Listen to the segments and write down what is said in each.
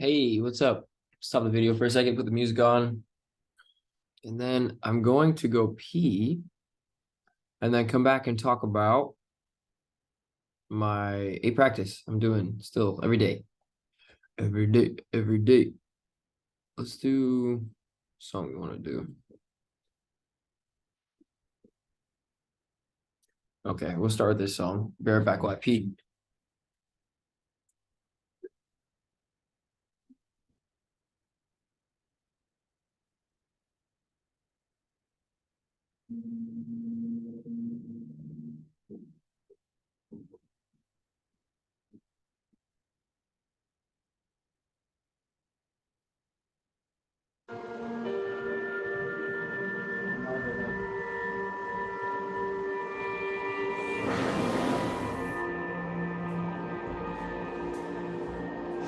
Hey, what's up? Stop the video for a second, put the music on, and then I'm going to go pee and then come back and talk about my A practice I'm doing still every day. Every day, every day. Let's do song we want to do. Okay, we'll start with this song. Be right back while I pee.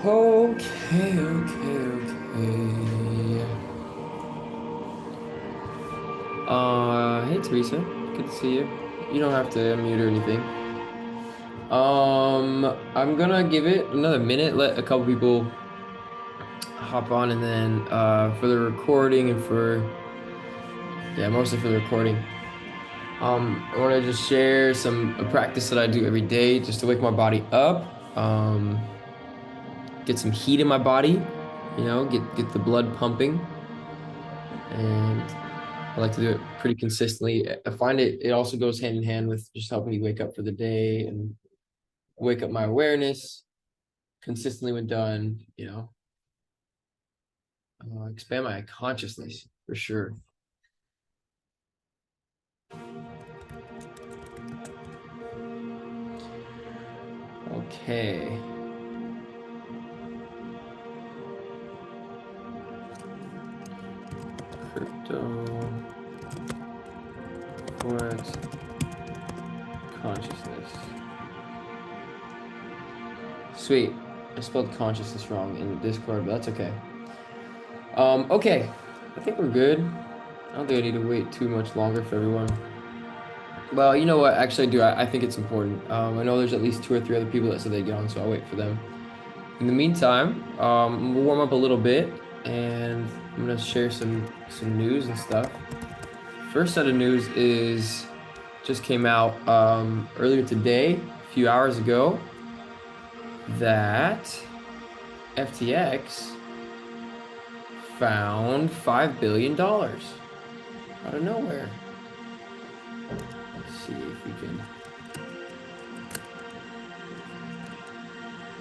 Okay. Hey Teresa, good to see you. You don't have to unmute or anything. I'm gonna give it another minute, let a couple people hop on, and then for the recording and mostly for the recording, I want to just share a practice that I do every day just to wake my body up, get some heat in my body, get the blood pumping, and I like to do it pretty consistently. I find it also goes hand in hand with just helping me wake up for the day and wake up my awareness consistently when done, expand my consciousness for sure. Okay. Crypto Forex consciousness. Sweet. I spelled consciousness wrong in the Discord, but that's okay. Okay. I think we're good. I don't think I need to wait too much longer for everyone. Well, you know what? Actually, I do. I think it's important. I know there's at least 2 or 3 other people that said they'd get on, so I'll wait for them. In the meantime, we'll warm up a little bit, and I'm gonna share some news and stuff. First set of news is just came out earlier today, a few hours ago, that FTX found $5 billion out of nowhere. Let's see if we can.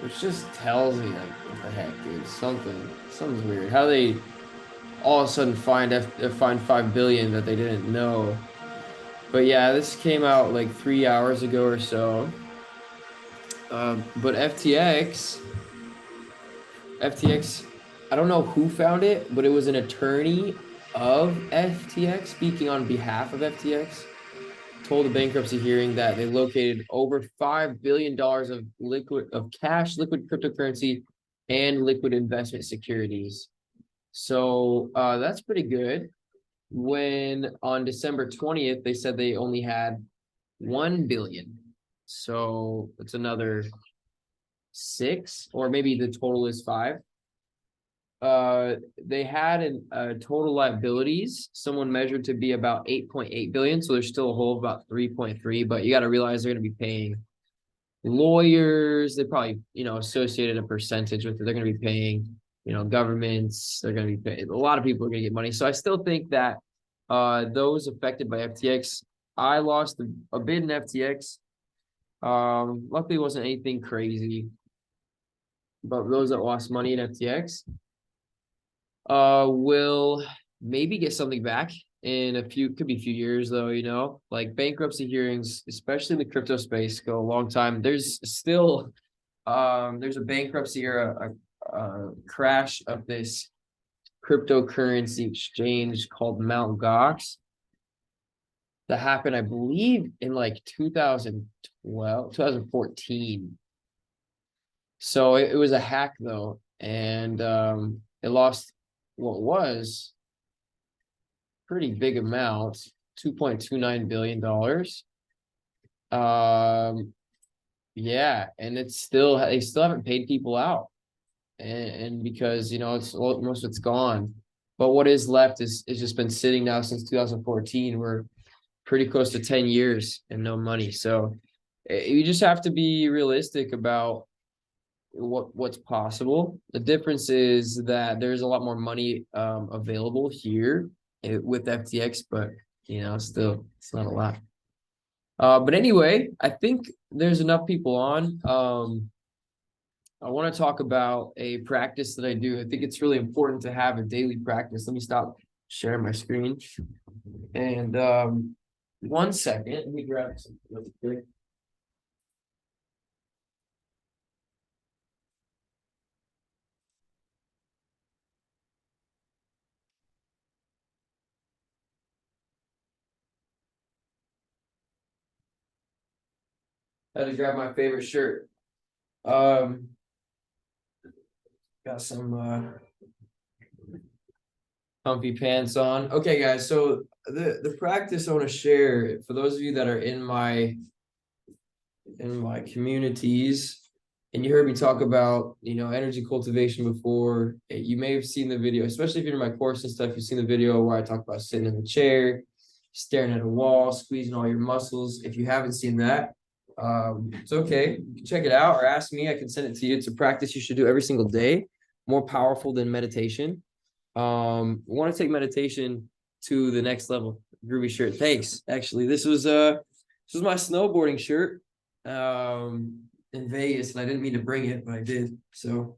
Which just tells me, like, what the heck, dude? Something's weird. How they all of a sudden find 5 billion that they didn't know. But yeah, this came out like 3 hours ago or so. But FTX, I don't know who found it, but it was an attorney of FTX speaking on behalf of FTX, told the bankruptcy hearing that they located over $5 billion of cash, liquid cryptocurrency, and liquid investment securities. So that's pretty good. When on December 20th, they said they only had 1 billion. So it's another 6, or maybe the total is 5. They had total liabilities, someone measured to be about 8.8 billion. So there's still a hole of about 3.3, but you got to realize they're going to be paying lawyers. They probably, associated a percentage with it. They're going to be paying, governments. They're going to be paying, a lot of people are going to get money. So I still think that those affected by FTX, I lost a bid in FTX. Luckily it wasn't anything crazy, but those that lost money in FTX will maybe get something back in could be a few years though, like bankruptcy hearings, especially in the crypto space, go a long time. There's still there's a bankruptcy or a crash of this cryptocurrency exchange called Mt. Gox that happened, I believe, in like 2014. So it was a hack though, and it lost what was pretty big amount, $2.29 billion. Yeah, and they still haven't paid people out. and because, you know, most of it's gone. But what is left is just been sitting now since 2014. We're pretty close to 10 years and no money. So you just have to be realistic about what's possible. The difference is that there's a lot more money available here with FTX, but you know, still it's not a lot. But anyway, I think there's enough people on. I want to talk about a practice that I do. I think it's really important to have a daily practice. Let me stop sharing my screen. And 1 second, let me grab something really quick. I had to grab my favorite shirt. Um, got some comfy pants on. Okay, guys. So the practice I want to share for those of you that are in my communities, and you heard me talk about, you know, energy cultivation before. You may have seen the video, especially if you're in my course and stuff. You've seen the video where I talk about sitting in the chair, staring at a wall, squeezing all your muscles. If you haven't seen that, it's okay. You can check it out or ask me. I can send it to you. It's a practice you should do every single day. More powerful than meditation. We want to take meditation to the next level. Groovy shirt. Thanks. Actually, this was my snowboarding shirt in Vegas, and I didn't mean to bring it, but I did. So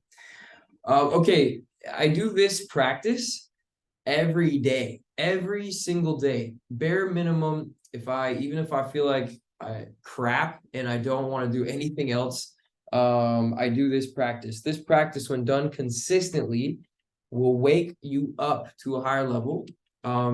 okay, I do this practice every day, every single day. Bare minimum, even if I feel like crap and I don't want to do anything else, I do this practice. This practice, when done consistently, will wake you up to a higher level.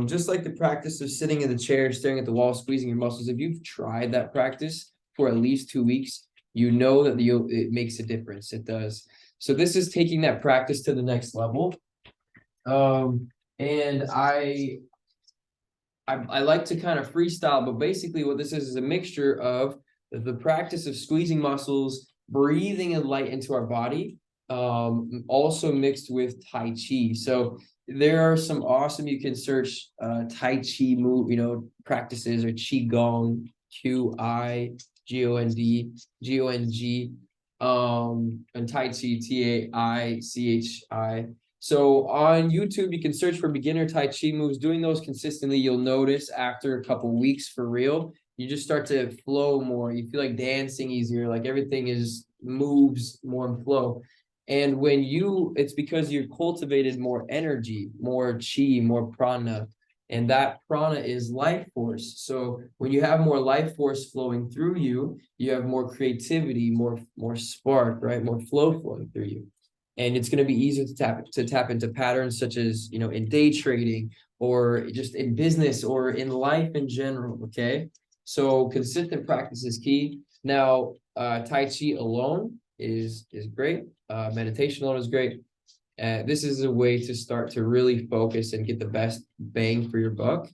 Just like the practice of sitting in the chair, staring at the wall, squeezing your muscles. If you've tried that practice for at least 2 weeks, you know that it makes a difference. It does. So this is taking that practice to the next level. And I like to kind of freestyle, but basically what this is a mixture of the practice of squeezing muscles, breathing and light into our body, also mixed with Tai Chi. So there are some awesome, you can search Tai Chi move, you know, practices, or Qigong, Qigong, and Tai Chi, Taichi. So on YouTube, you can search for beginner Tai Chi moves. Doing those consistently, you'll notice after a couple weeks, for real, you just start to flow more. You feel like dancing easier, like everything moves more in flow. And it's because you've cultivated more energy, more chi, more prana, and that prana is life force. So when you have more life force flowing through you, you have more creativity, more spark, right? More flow flowing through you. And it's going to be easier to tap into patterns, such as, you know, in day trading, or just in business, or in life in general. Okay. So consistent practice is key. Now, Tai Chi alone is great. Meditation alone is great. This is a way to start to really focus and get the best bang for your buck.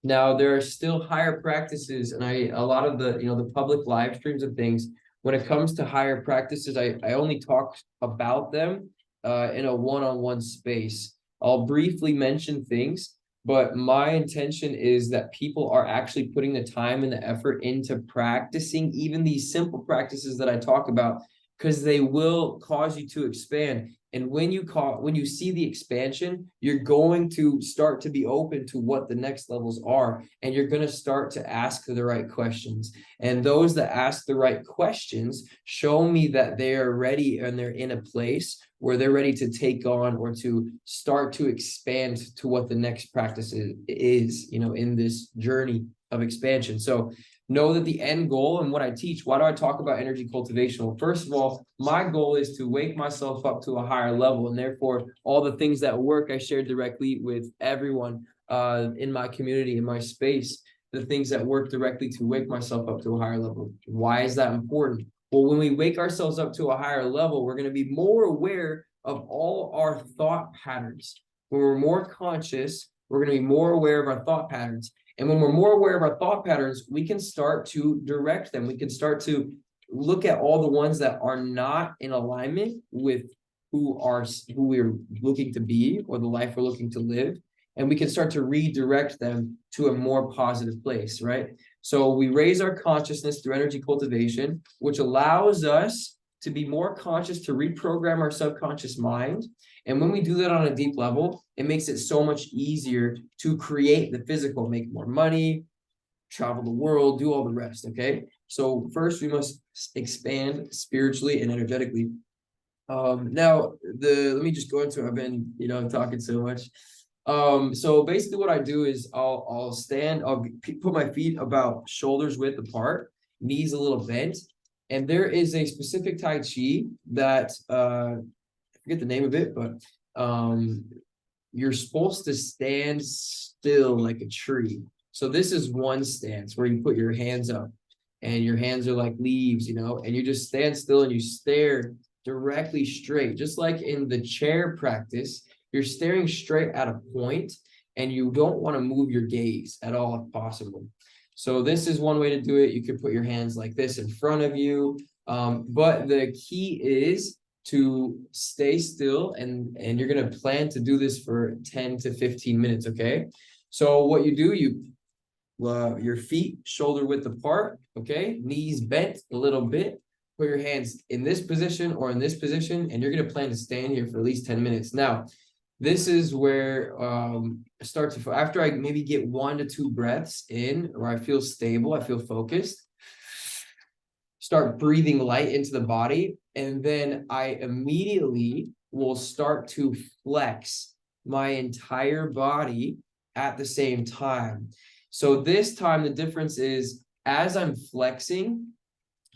Now, there are still higher practices, and a lot of the, you know, the public live streams and things, when it comes to higher practices, I only talk about them in a one-on-one space. I'll briefly mention things, but my intention is that people are actually putting the time and the effort into practicing even these simple practices that I talk about, because they will cause you to expand. And when you see the expansion, you're going to start to be open to what the next levels are, and you're going to start to ask the right questions. And those that ask the right questions show me that they are ready, and they're in a place where they're ready to take on, or to start to expand to what the next practice is, you know, in this journey of expansion. So know that the end goal, and what I teach, why do I talk about energy cultivation? Well, first of all, my goal is to wake myself up to a higher level, and therefore all the things that work, I share directly with everyone in my community, in my space, the things that work directly to wake myself up to a higher level. Why is that important? Well, when we wake ourselves up to a higher level, we're going to be more aware of all our thought patterns. When we're more conscious, we're going to be more aware of our thought patterns. And when we're more aware of our thought patterns, we can start to direct them. We can start to look at all the ones that are not in alignment with who we're looking to be or the life we're looking to live, and we can start to redirect them to a more positive place, right? So we raise our consciousness through energy cultivation, which allows us to be more conscious, to reprogram our subconscious mind. And when we do that on a deep level, it makes it so much easier to create the physical, make more money, travel the world, do all the rest, okay? So first we must expand spiritually and energetically. Now let me just go into it. I've been, talking so much. So basically what I do is I'll stand, I'll put my feet about shoulders width apart, knees a little bent, and there is a specific Tai Chi that I forget the name of it, but you're supposed to stand still like a tree. So this is one stance where you put your hands up and your hands are like leaves, and you just stand still and you stare directly straight, just like in the chair practice. You're staring straight at a point and you don't want to move your gaze at all if possible. So this is one way to do it. You could put your hands like this in front of you. But the key is to stay still, and you're going to plan to do this for 10 to 15 minutes, okay? So what you do, your feet shoulder width apart, okay? Knees bent a little bit. Put your hands in this position or in this position, and you're going to plan to stand here for at least 10 minutes. Now, this is where after I maybe get 1 to 2 breaths in, where I feel stable, I feel focused, start breathing light into the body, and then I immediately will start to flex my entire body at the same time. So this time, the difference is as I'm flexing,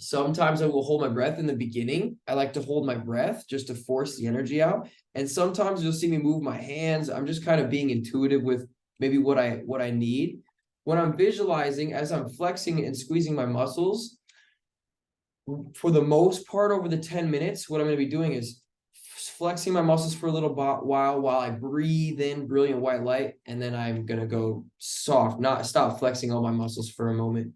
sometimes I will hold my breath in the beginning. I like to hold my breath just to force the energy out. And sometimes you'll see me move my hands. I'm just kind of being intuitive with maybe what I need. When I'm visualizing, as I'm flexing and squeezing my muscles, for the most part over the 10 minutes, what I'm going to be doing is flexing my muscles for a little while I breathe in brilliant white light, and then I'm going to go soft, not stop flexing all my muscles for a moment.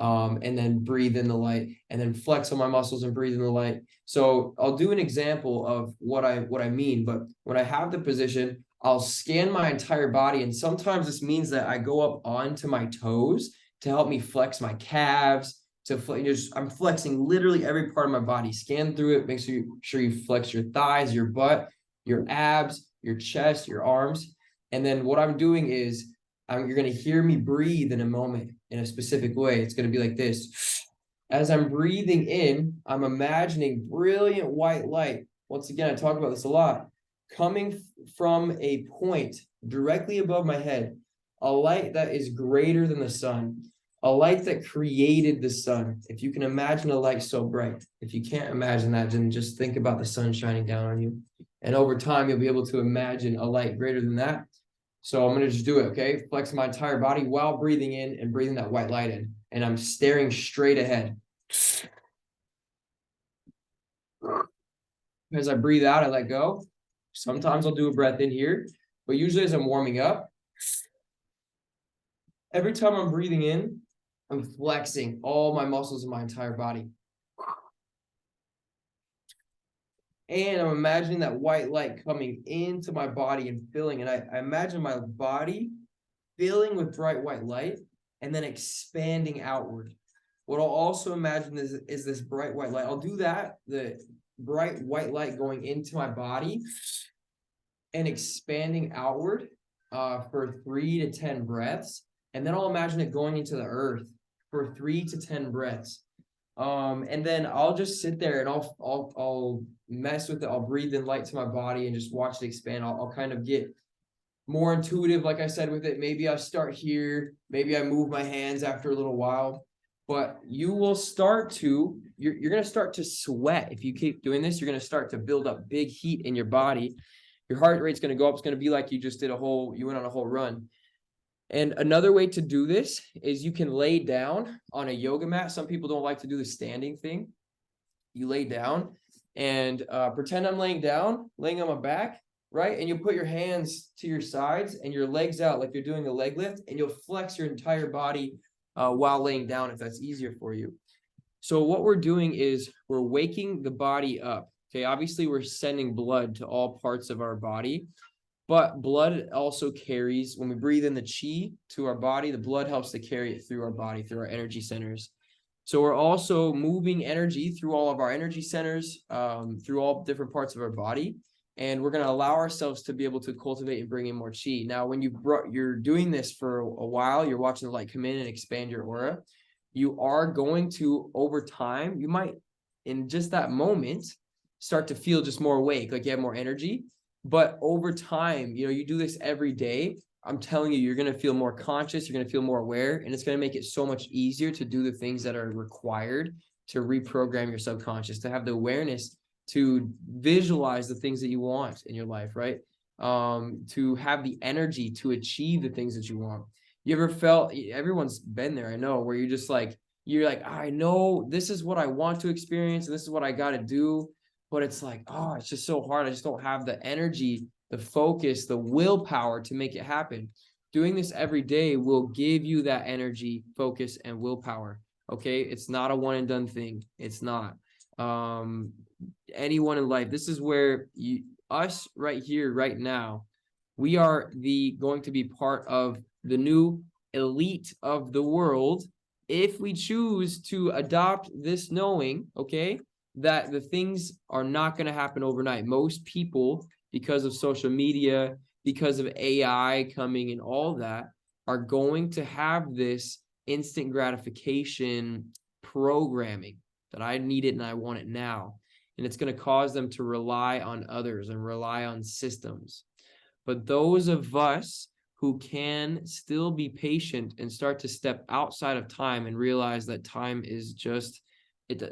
And then breathe in the light, and then flex on my muscles and breathe in the light. So I'll do an example of what I mean, but when I have the position, I'll scan my entire body. And sometimes this means that I go up onto my toes to help me flex my calves, I'm flexing literally every part of my body. Scan through it, make sure you flex your thighs, your butt, your abs, your chest, your arms. And then what I'm doing is you're going to hear me breathe in a moment in a specific way. It's going to be like this. As I'm breathing in, I'm imagining brilliant white light. Once again, I talk about this a lot. Coming from a point directly above my head, a light that is greater than the sun, a light that created the sun. If you can imagine a light so bright, if you can't imagine that, then just think about the sun shining down on you. And over time, you'll be able to imagine a light greater than that. So I'm going to just do it, okay? Flex my entire body while breathing in and breathing that white light in. And I'm staring straight ahead. As I breathe out, I let go. Sometimes I'll do a breath in here, but usually as I'm warming up, every time I'm breathing in, I'm flexing all my muscles in my entire body. And I'm imagining that white light coming into my body and filling. And I imagine my body filling with bright white light and then expanding outward. What I'll also imagine is this bright white light. I'll do that, the bright white light going into my body and expanding outward for 3 to 10 breaths. And then I'll imagine it going into the earth for 3 to 10 breaths. And then I'll just sit there and I'll mess with it. I'll breathe in light to my body and just watch it expand. I'll kind of get more intuitive, like I said, with it. Maybe I start here, maybe I move my hands after a little while, but you're going to start to sweat. If you keep doing this, you're going to start to build up big heat in your body. Your heart rate's going to go up. It's going to be like you went on a whole run. And another way to do this is you can lay down on a yoga mat. Some people don't like to do the standing thing. You lay down and pretend I'm laying on my back, right? And you put your hands to your sides and your legs out like you're doing a leg lift, and you'll flex your entire body while laying down if that's easier for you. So what we're doing is we're waking the body up, Okay, obviously we're sending blood to all parts of our body, but blood also carries, when we breathe in the chi to our body, the blood helps to carry it through our body, through our energy centers. So we're also moving energy through all of our energy centers, through all different parts of our body. And we're going to allow ourselves to be able to cultivate and bring in more chi. Now, when you're doing this for a while, you're watching the light come in and expand your aura. You are going to, over time, you might, in just that moment, start to feel just more awake, like you have more energy. But over time, you do this every day. I'm telling you, you're going to feel more conscious. You're going to feel more aware, and it's going to make it so much easier to do the things that are required to reprogram your subconscious, to have the awareness to visualize the things that you want in your life, right? To have the energy to achieve the things that you want. You ever felt, everyone's been there, I know, where you're like, I know this is what I want to experience, and this is what I got to do. But it's like, oh, it's just so hard. I just don't have the energy, the focus, the willpower to make it happen. Doing this every day will give you that energy, focus, and willpower. Okay. It's not a one and done thing. It's not. Anyone in life, this is where us right here, right now, we are going to be part of the new elite of the world if we choose to adopt this knowing, okay, that the things are not going to happen overnight. Most people, because of social media, because of AI coming and all that, are going to have this instant gratification programming that I need it and I want it now. And it's going to cause them to rely on others and rely on systems. But those of us who can still be patient and start to step outside of time and realize that time is just,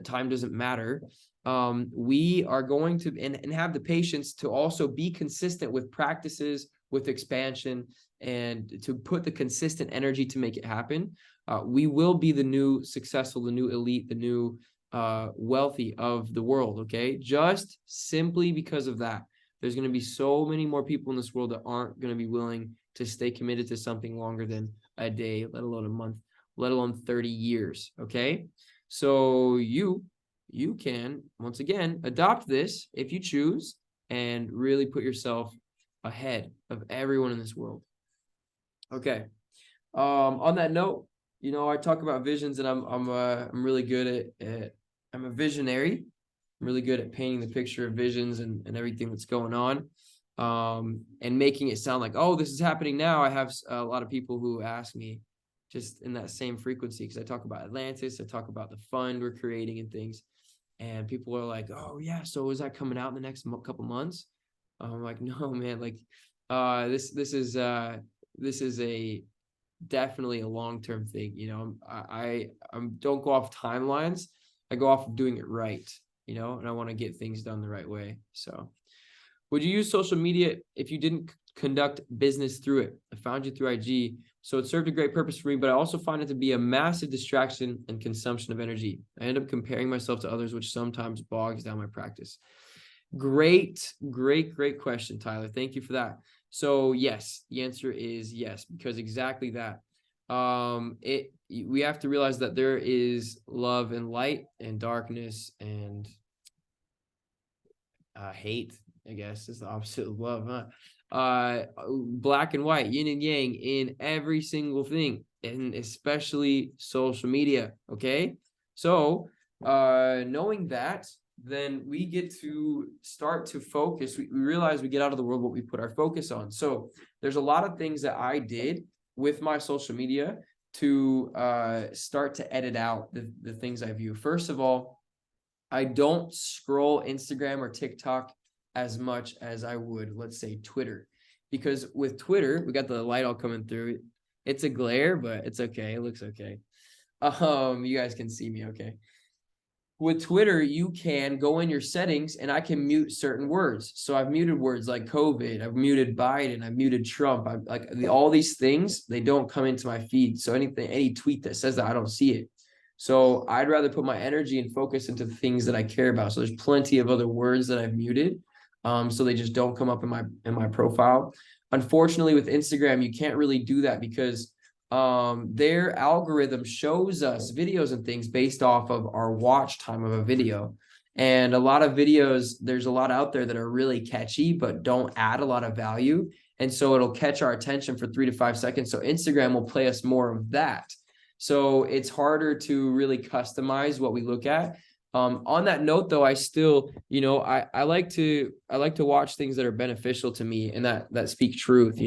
time doesn't matter. We are going to and have the patience to also be consistent with practices, with expansion, and to put the consistent energy to make it happen. We will be the new successful, the new elite, the new wealthy of the world. Okay, just simply because of that. There's going to be so many more people in this world that aren't going to be willing to stay committed to something longer than a day, let alone a month, let alone 30 years. Okay. So you can, once again, adopt this if you choose and really put yourself ahead of everyone in this world. Okay. On that note, I talk about visions, and I'm really good at I'm a visionary. I'm really good at painting the picture of visions and everything that's going on, and making it sound like, oh, this is happening now. I have a lot of people who ask me just in that same frequency, because I talk about Atlantis, I talk about the fund we're creating and things, and people are like, oh yeah, so is that coming out in the next couple months? I'm like, no, man, like this is a definitely a long-term thing. I don't go off timelines. I go off of doing it right, and I want to get things done the right way. So would you use social media if you didn't conduct business through it? I found you through IG, so it served a great purpose for me, but I also find it to be a massive distraction and consumption of energy. I end up comparing myself to others, which sometimes bogs down my practice. Great question, Tyler. Thank you for that. So yes, the answer is yes, because exactly that. We have to realize that there is love and light and darkness and hate, I guess is the opposite of love, huh? Black and white, yin and yang in every single thing, and especially social media. Okay. So, knowing that, then we get to start to focus. We realize we get out of the world what we put our focus on. So there's a lot of things that I did with my social media to start to edit out the things I view. First of all, I don't scroll Instagram or TikTok as much as I would, let's say, Twitter, because with Twitter, we got the light all coming through. It's a glare, but it's okay. It looks okay. You guys can see me okay. With Twitter, you can go in your settings and I can mute certain words. So I've muted words like COVID, I've muted Biden, I've muted Trump. I've like all these things, they don't come into my feed. So any tweet that says that, I don't see it. So I'd rather put my energy and focus into the things that I care about. So there's plenty of other words that I've muted. So they just don't come up in my profile. Unfortunately, with Instagram, you can't really do that because their algorithm shows us videos and things based off of our watch time of a video. And a lot of videos, there's a lot out there that are really catchy, but don't add a lot of value. And so it'll catch our attention for 3 to 5 seconds. So Instagram will play us more of that. So it's harder to really customize what we look at. On that note, though, I still, I like to watch things that are beneficial to me and that speak truth,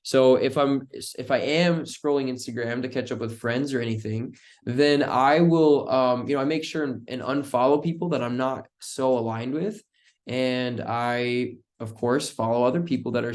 So if I am scrolling Instagram to catch up with friends or anything, then I will, I make sure and unfollow people that I'm not so aligned with. And I, of course, follow other people that are,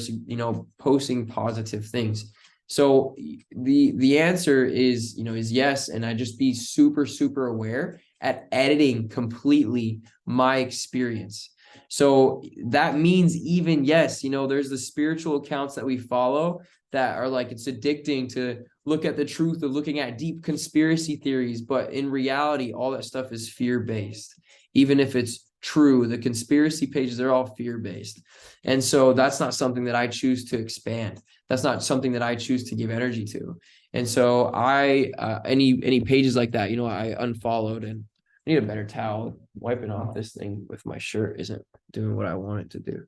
posting positive things. So the answer is yes. And I just be super, super aware at editing completely my experience. So that means even, yes, there's the spiritual accounts that we follow that are like, it's addicting to look at the truth of looking at deep conspiracy theories. But in reality, all that stuff is fear-based. Even if it's true, the conspiracy pages are all fear-based. And so that's not something that I choose to expand. That's not something that I choose to give energy to. And so I, any pages like that, I unfollowed. And I need a better towel. Wiping off this thing with my shirt isn't doing what I want it to do.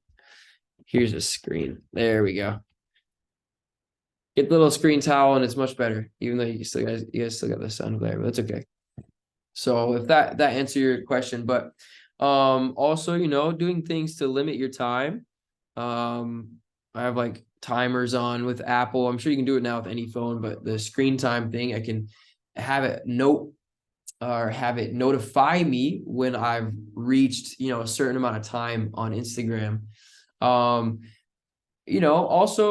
Here's a screen. There we go. Get the little screen towel and it's much better, even though you guys still got the sun glare, but that's okay. So if that answers your question, but also, doing things to limit your time. I have like timers on with Apple. I'm sure you can do it now with any phone, but the screen time thing, I can have it have it notify me when I've reached, a certain amount of time on Instagram. Also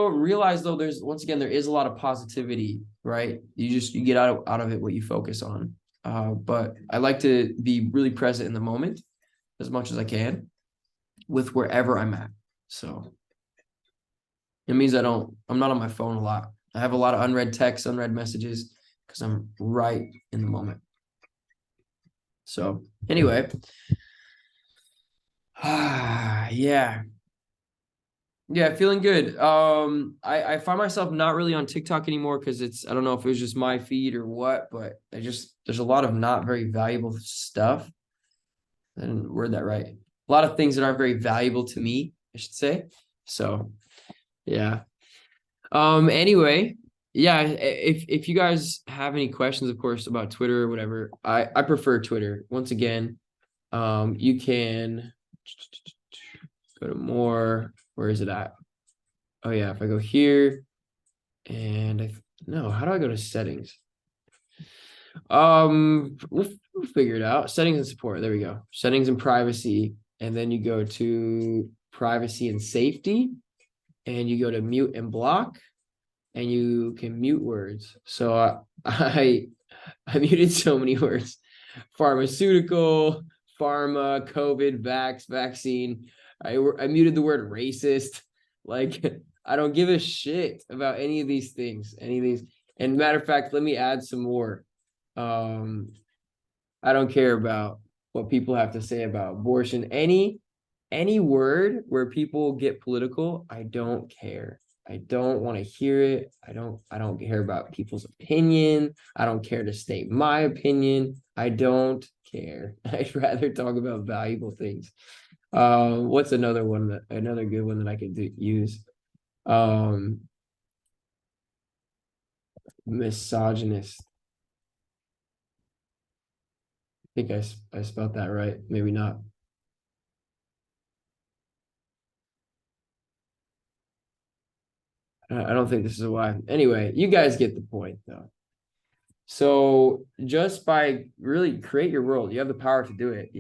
realize though, there is a lot of positivity, right? You get out of it what you focus on. But I like to be really present in the moment as much as I can with wherever I'm at. So it means I'm not on my phone a lot. I have a lot of unread texts, unread messages, because I'm right in the moment. So anyway, yeah, feeling good. I find myself not really on TikTok anymore because I don't know if it was just my feed or what, but there's a lot of not very valuable stuff. I didn't word that right. A lot of things that aren't very valuable to me, I should say. So yeah. Anyway, yeah, if you guys have any questions, of course, about Twitter or whatever, I prefer Twitter. Once again, you can go to more. Where is it at? Oh yeah, if I go here and how do I go to settings? We'll figure it out. Settings and support. There we go. Settings and privacy. And then you go to privacy and safety and you go to mute and block and you can mute words. So I muted so many words: pharmaceutical, pharma, COVID, vaccine. I muted the word racist. Like, I don't give a shit about any of these things, And matter of fact, let me add some more. I don't care about what people have to say about abortion. Any word where people get political, I don't care. I don't want to hear it. I don't care about people's opinion. I don't care to state my opinion. I don't care. I'd rather talk about valuable things. What's another good one that I could use? Misogynist. I think I spelled that right. Maybe not. I don't think this is why. Anyway, you guys get the point though. So just by really create your world, you have the power to do it,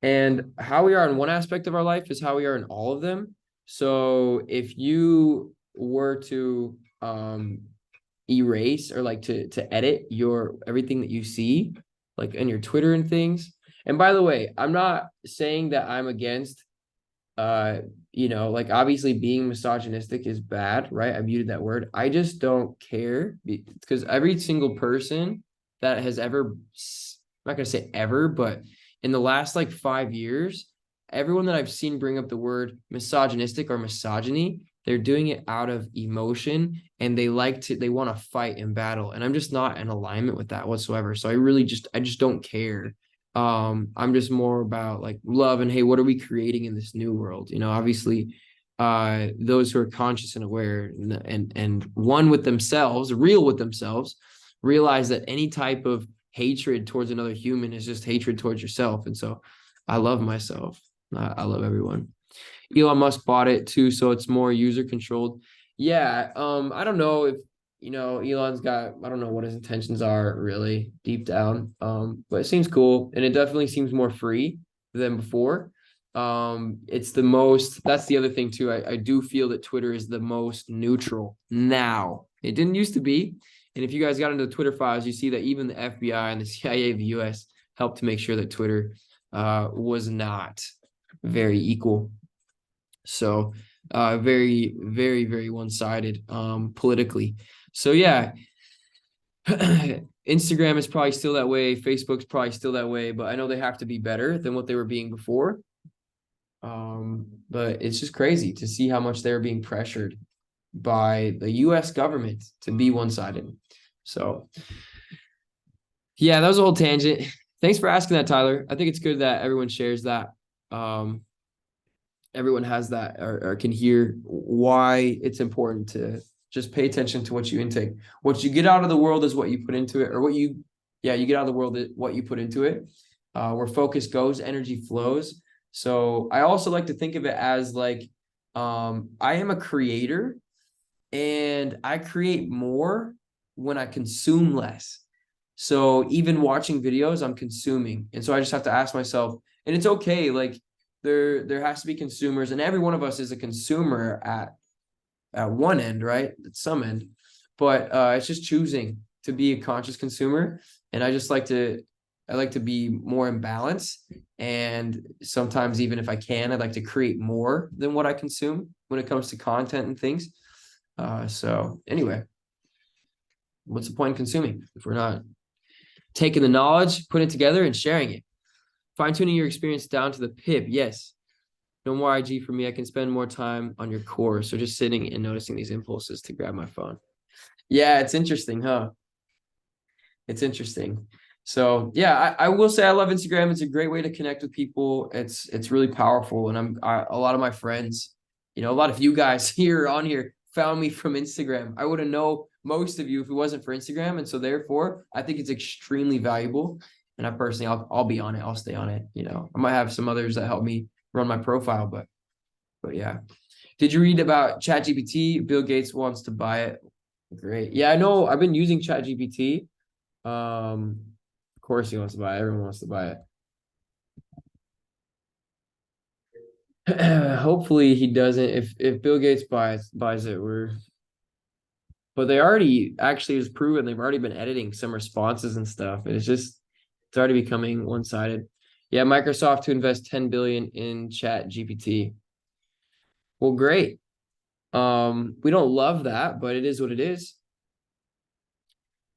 And how we are in one aspect of our life is how we are in all of them. So if you were to erase or like to edit your everything that you see, like in your Twitter and things. And by the way, I'm not saying that I'm against like obviously being misogynistic is bad, right? I muted that word. I just don't care because every single person that has ever, I'm not gonna say ever, but in the last like 5 years, everyone that I've seen bring up the word misogynistic or misogyny, they're doing it out of emotion and they want to fight in battle. And I'm just not in alignment with that whatsoever. So I just don't care. I'm just more about like love and, hey, what are we creating in this new world? Obviously, those who are conscious and aware and one with themselves, real with themselves, realize that any type of hatred towards another human is just hatred towards yourself. And so I love myself. I love everyone. Elon Musk bought it too, so it's more user controlled. Yeah, I don't know if Elon's got, I don't know what his intentions are really deep down. But it seems cool, and it definitely seems more free than before. It's the most, that's the other thing too. I do feel that Twitter is the most neutral now. It didn't used to be. And if you guys got into the Twitter files, you see that even the FBI and the CIA of the US helped to make sure that Twitter was not very equal. So very, very, very one-sided politically. So yeah, Instagram is probably still that way. Facebook's probably still that way, but I know they have to be better than what they were being before. But it's just crazy to see how much they're being pressured by the US government to be one-sided. So yeah, that was a whole tangent. Thanks for asking that, Tyler. I think it's good that everyone shares that. Everyone has that or can hear why it's important to just pay attention to what you intake. What you get out of the world is what you put into it, or you get out of the world what you put into it. Where focus goes, energy flows. So I also like to think of it as like, I am a creator and I create more when I consume less. So even watching videos, I'm consuming. And so I just have to ask myself, and it's okay, like there has to be consumers, and every one of us is a consumer at one end, right? At some end. But it's just choosing to be a conscious consumer. And I like to be more in balance. And sometimes even if I can, I'd like to create more than what I consume when it comes to content and things. So anyway, what's the point in consuming if we're not taking the knowledge, putting it together, and sharing it? Fine-tuning your experience down to the pip. Yes. No more IG for me. I can spend more time on your core. So just sitting and noticing these impulses to grab my phone. Yeah, it's interesting, huh? It's interesting. So yeah, I will say I love Instagram. It's a great way to connect with people. It's really powerful. And a lot of my friends, a lot of you guys here on here found me from Instagram. I wouldn't know most of you if it wasn't for Instagram. And so therefore, I think it's extremely valuable. And I personally, I'll be on it. I'll stay on it. I might have some others that help me run my profile, but yeah. Did you read about ChatGPT? Bill Gates wants to buy it. Great. Yeah, I know. I've been using ChatGPT. Of course he wants to buy it. Everyone wants to buy it. Hopefully he doesn't. If Bill Gates buys it, but they already actually was proven they've already been editing some responses and stuff. It's already becoming one-sided. Yeah, Microsoft to invest 10 billion in ChatGPT. Well, great. We don't love that, but it is what it is.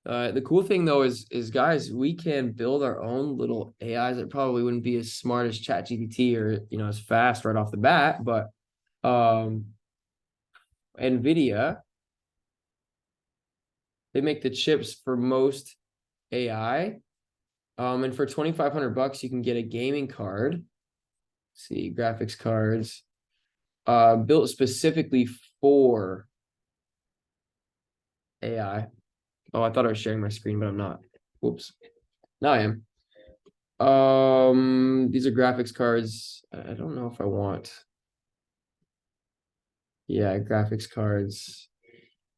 The cool thing though is guys, we can build our own little AIs that probably wouldn't be as smart as ChatGPT or as fast right off the bat, but NVIDIA, they make the chips for most AI. And for $2,500 you can get a gaming card. Let's see, graphics cards built specifically for AI. Oh, I thought I was sharing my screen, but I'm not. Whoops. Now I am. These are graphics cards. I don't know if I want. Yeah, graphics cards.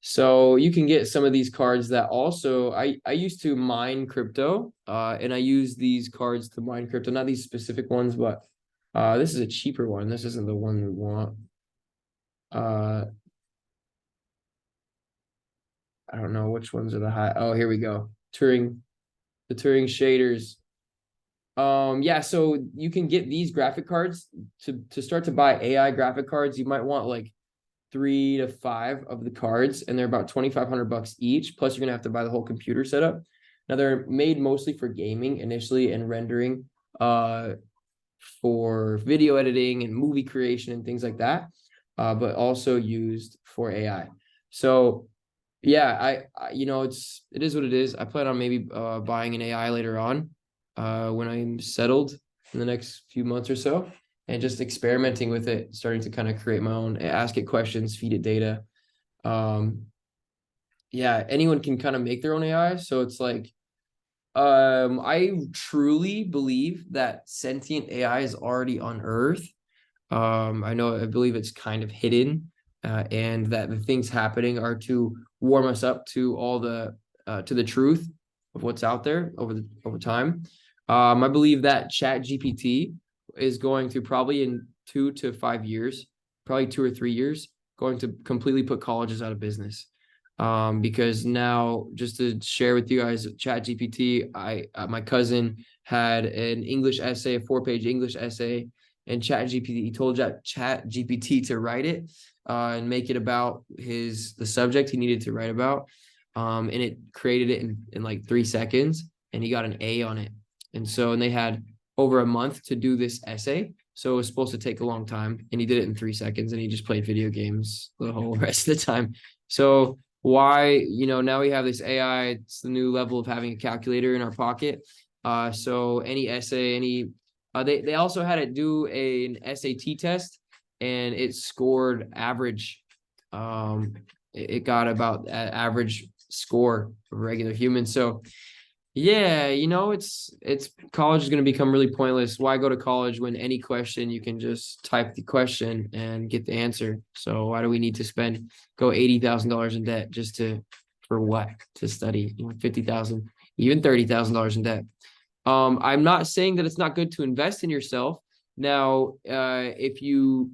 So you can get some of these cards that also I used to mine crypto, and I use these cards to mine crypto, not these specific ones, but this is a cheaper one. This isn't the one we want. I don't know which ones are the high. Oh, here we go. The Turing shaders. Yeah, so you can get these graphic cards to start to buy AI graphic cards. You might want like 3 to 5 of the cards, and they're about $2,500 each. Plus, you're gonna have to buy the whole computer setup. Now, they're made mostly for gaming initially and rendering, for video editing and movie creation and things like that, but also used for AI. So yeah, it is what it is. I plan on maybe buying an AI later on. when I'm settled in the next few months or so, and just experimenting with it, starting to kind of create my own, ask it questions, feed it data. Yeah, anyone can kind of make their own AI. So it's like, I truly believe that sentient AI is already on Earth. I believe it's kind of hidden, and that the things happening are to warm us up to all to the truth of what's out there over time. I believe that Chat GPT is going to probably in 2 to 5 years, probably 2 or 3 years, going to completely put colleges out of business. Because now, just to share with you guys, Chat GPT, my cousin had an English essay, a 4-page English essay, and Chat GPT, he told Chat GPT to write it, and make it about the subject he needed to write about. And it created it in like 3 seconds, and he got an A on it. And they had over a month to do this essay. So it was supposed to take a long time, and he did it in 3 seconds, and he just played video games the whole rest of the time. So why, now we have this AI, it's the new level of having a calculator in our pocket. So any essay, they also had it do an SAT test, and it scored average. It got about average score of regular humans. So yeah, it's college is going to become really pointless. Why go to college when any question you can just type the question and get the answer? So why do we need to go $80,000 in debt for what? To study, 50,000, even $30,000 in debt. I'm not saying that it's not good to invest in yourself. Now, if you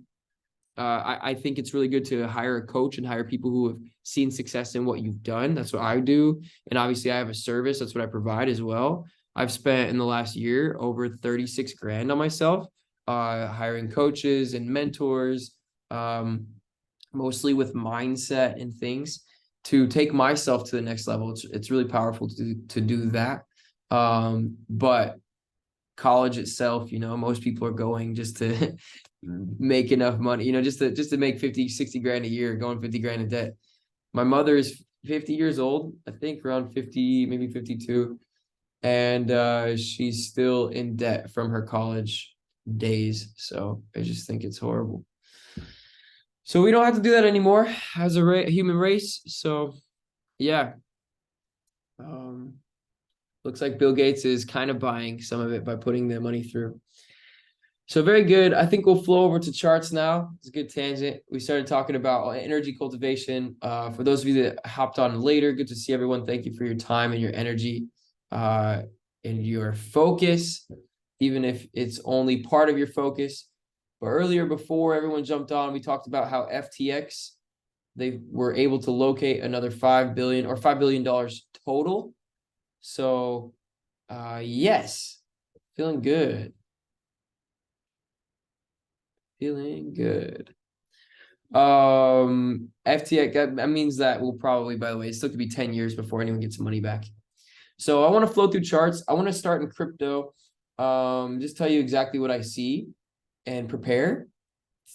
I think it's really good to hire a coach and hire people who have seen success in what you've done. That's what I do. And obviously I have a service. That's what I provide as well. I've spent in the last year over 36 grand on myself, hiring coaches and mentors, mostly with mindset and things to take myself to the next level. It's really powerful to do that. But college itself, most people are going just to make enough money, just to make 50, 60 grand a year, going 50 grand in debt. My mother is 50 years old, I think around 50, maybe 52. And she's still in debt from her college days. So I just think it's horrible. So we don't have to do that anymore as a human race. So yeah. Looks like Bill Gates is kind of buying some of it by putting the money through. So very good. I think we'll flow over to charts now. It's a good tangent. We started talking about energy cultivation. For those of you that hopped on later, good to see everyone. Thank you for your time and your energy, and your focus, even if it's only part of your focus. But earlier, before everyone jumped on, we talked about how FTX, they were able to locate another $5 billion or $5 billion total. So, yes, feeling good. Feeling good. FTX, that means that we'll probably, by the way, it's still could be 10 years before anyone gets money back. So I want to flow through charts. I want to start in crypto. Just tell you exactly what I see and prepare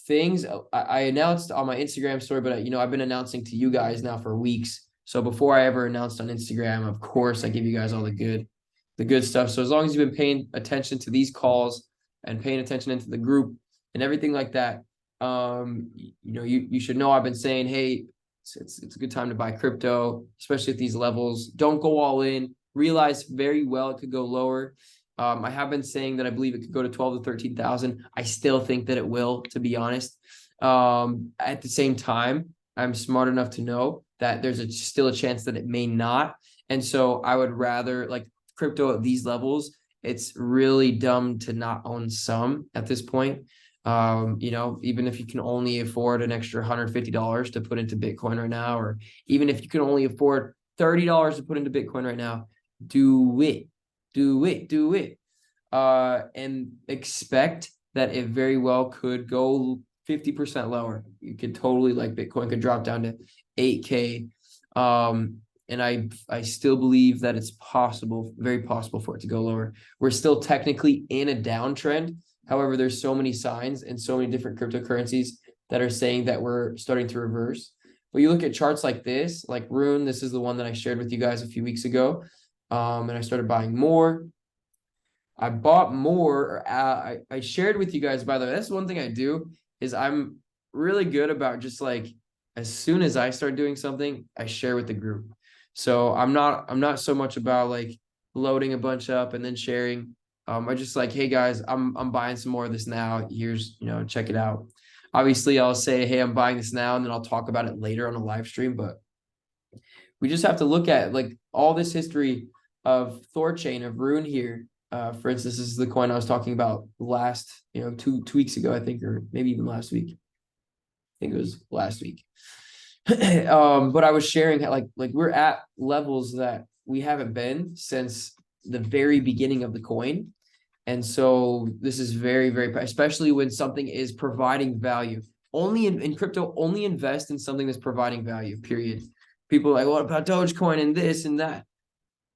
things. I announced on my Instagram story, but I've been announcing to you guys now for weeks. So before I ever announced on Instagram, of course, I give you guys all the good stuff. So as long as you've been paying attention to these calls and paying attention into the group and everything like that, you should know I've been saying, hey, it's a good time to buy crypto, especially at these levels. Don't go all in. Realize very well it could go lower. I have been saying that I believe it could go to 12 to 13,000. I still think that it will, to be honest. At the same time, I'm smart enough to know that there's still a chance that it may not. And so I would rather, like, crypto at these levels, it's really dumb to not own some at this point. Even if you can only afford an extra $150 to put into Bitcoin right now, or even if you can only afford $30 to put into Bitcoin right now, do it. And expect that it very well could go 50% lower. You could totally, like, Bitcoin could drop down to 8K. And I still believe that it's possible, very possible for it to go lower. We're still technically in a downtrend. However, there's so many signs and so many different cryptocurrencies that are saying that we're starting to reverse. But you look at charts like this, like Rune, this is the one that I shared with you guys a few weeks ago. And I started buying more. I bought more. I shared with you guys, by the way. That's one thing I do is I'm really good about just like as soon as I start doing something, I share with the group. So I'm not so much about like loading a bunch up and then sharing. I just like, hey guys, I'm buying some more of this now. Here's, check it out. Obviously, I'll say, hey, I'm buying this now, and then I'll talk about it later on a live stream. But we just have to look at like all this history of Thorchain, of Rune here. For instance, this is the coin I was talking about last, two weeks ago, I think, or maybe even last week. I think it was last week. But I was sharing how, like we're at levels that we haven't been since the very beginning of the coin. And so this is very, very, especially when something is providing value. Only in crypto, only invest in something that's providing value, period. People are like, what about Dogecoin and this and that?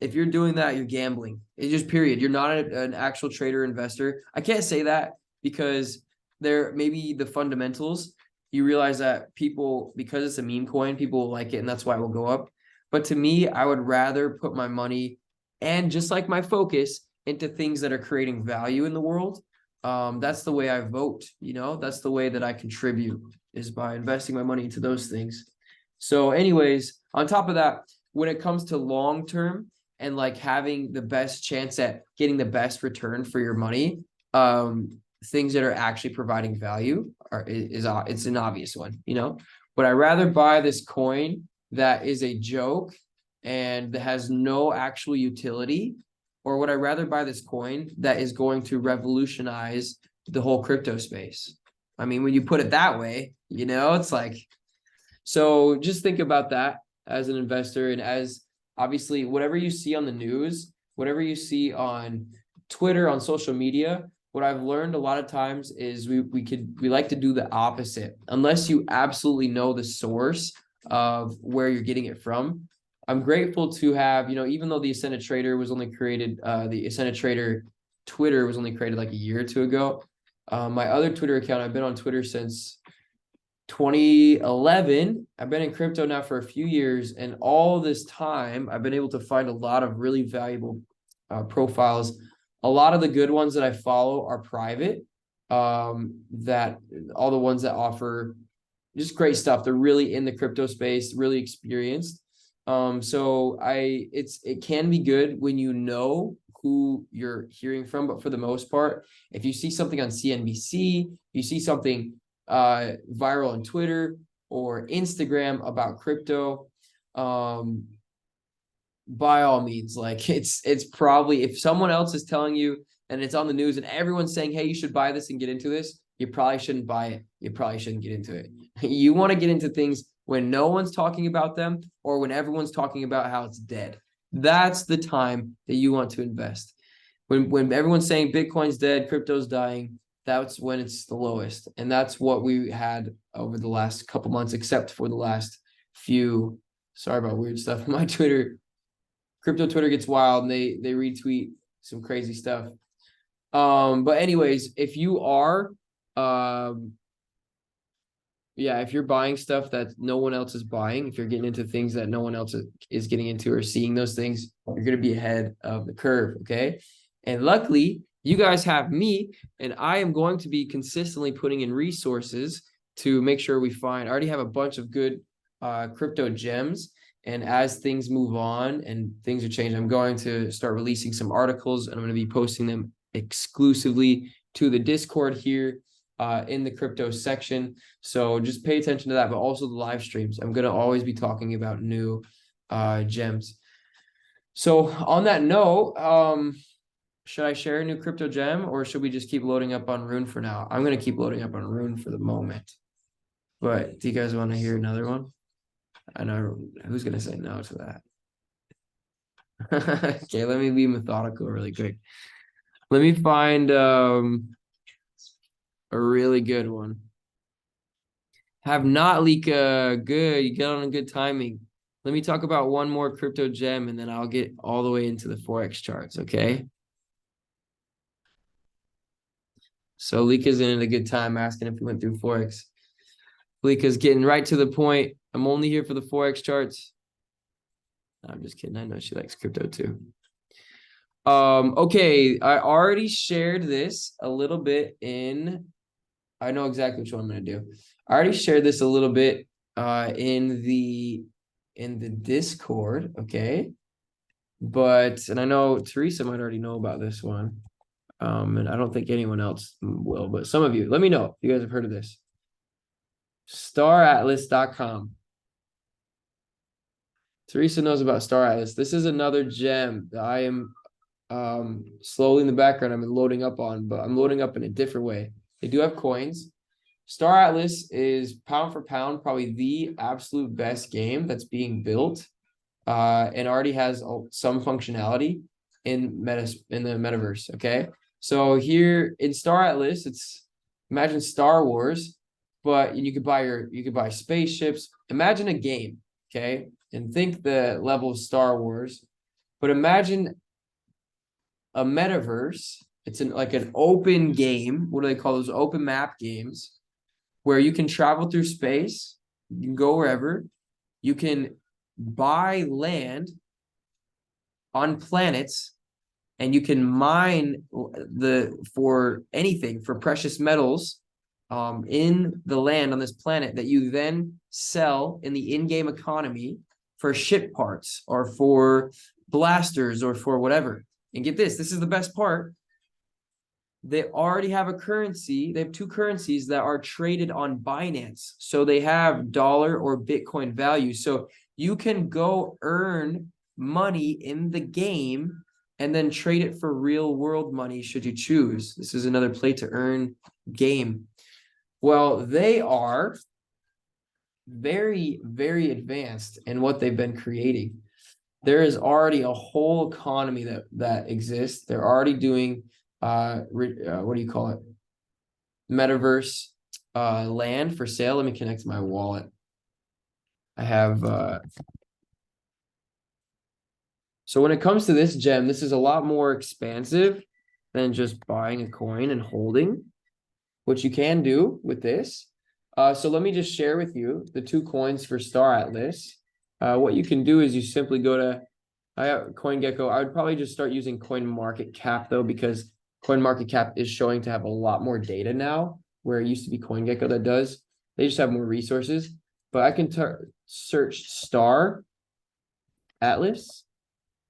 If you're doing that, you're gambling. It's just period. You're not an actual trader investor. I can't say that because there maybe the fundamentals, you realize that people, because it's a meme coin, people will like it and that's why it will go up. But to me, I would rather put my money and just like my focus into things that are creating value in the world. That's the way I vote, that's the way that I contribute, is by investing my money into those things. So anyways, on top of that, when it comes to long term and like having the best chance at getting the best return for your money, things that are actually providing value it's an obvious one, Would I rather buy this coin that is a joke and that has no actual utility, or would I rather buy this coin that is going to revolutionize the whole crypto space? I mean, when you put it that way, it's like, so just think about that as an investor, and as obviously whatever you see on the news, whatever you see on Twitter, on social media, what I've learned a lot of times is we like to do the opposite. Unless you absolutely know the source of where you're getting it from. I'm grateful to have, even though the Ascended Trader was only created, the Ascended Trader Twitter was only created like a year or two ago. My other Twitter account, I've been on Twitter since 2011. I've been in crypto now for a few years, and all this time I've been able to find a lot of really valuable profiles. A lot of the good ones that I follow are private, that all the ones that offer just great stuff. They're really in the crypto space, really experienced. So it can be good when you know who you're hearing from, but for the most part, if you see something on CNBC, you see something viral on Twitter or Instagram about crypto, by all means, like it's probably, if someone else is telling you and it's on the news and everyone's saying, hey, you should buy this and get into this, you probably shouldn't buy it. You probably shouldn't get into it. You want to get into things when no one's talking about them or when everyone's talking about how it's dead. That's the time that you want to invest. When everyone's saying Bitcoin's dead, crypto's dying, that's when it's the lowest. And that's what we had over the last couple months, except for the last few, sorry about weird stuff on my Twitter. Crypto Twitter gets wild and they retweet some crazy stuff. But anyways, if you are, if you're buying stuff that no one else is buying, if you're getting into things that no one else is getting into or seeing those things, you're going to be ahead of the curve. Okay. And luckily you guys have me, and I am going to be consistently putting in resources to make sure we find, I already have a bunch of good crypto gems. And as things move on and things are changing, I'm going to start releasing some articles, and I'm going to be posting them exclusively to the Discord here in the crypto section. So just pay attention to that, but also the live streams. I'm going to always be talking about new gems. So on that note, should I share a new crypto gem, or should we just keep loading up on Rune for now? I'm going to keep loading up on Rune for the moment. But do you guys want to hear another one? I know who's going to say no to that. Okay, let me be methodical really quick. Let me find a really good one. Have not leak good. You got on a good timing. Let me talk about one more crypto gem, and then I'll get all the way into the Forex charts, okay? So Lika's in at a good time asking if we went through Forex. Lika's getting right to the point. I'm only here for the Forex charts. No, I'm just kidding. I know she likes crypto too. Okay, I already shared this a little bit in, I know exactly which one I'm gonna do. I already shared this a little bit in the Discord, okay? But and I know Teresa might already know about this one. And I don't think anyone else will, but some of you, let me know if you guys have heard of this. StarAtlas.com. Teresa knows about Star Atlas. This is another gem that I am slowly in the background I'm loading up on, but I'm loading up in a different way. They do have coins. Star Atlas is pound for pound probably the absolute best game that's being built, and already has some functionality in the metaverse. Okay, so here in Star Atlas, it's imagine Star Wars, but you could buy spaceships. Imagine a game, okay, and think the level of Star Wars, but imagine a metaverse. It's like an open game. What do they call those? Open map games where you can travel through space. You can go wherever. You can buy land on planets, and you can mine for anything, for precious metals in the land on this planet that you then sell in the in-game economy for ship parts or for blasters or for whatever. And get this is the best part. They already have a currency. They have two currencies that are traded on Binance. So they have dollar or Bitcoin value. So you can go earn money in the game and then trade it for real world money should you choose. This is another play to earn game. Well, they are very, very advanced in what they've been creating. There is already a whole economy that exists. They're already doing what do you call it? Metaverse land for sale. Let me connect to my wallet. I have so when it comes to this gem, this is a lot more expansive than just buying a coin and holding, which you can do with this. So let me just share with you the two coins for Star Atlas. What you can do is you simply go to CoinGecko. I would probably just start using CoinMarketCap though, because CoinMarketCap is showing to have a lot more data now, where it used to be CoinGecko that does. They just have more resources. But I can search Star Atlas.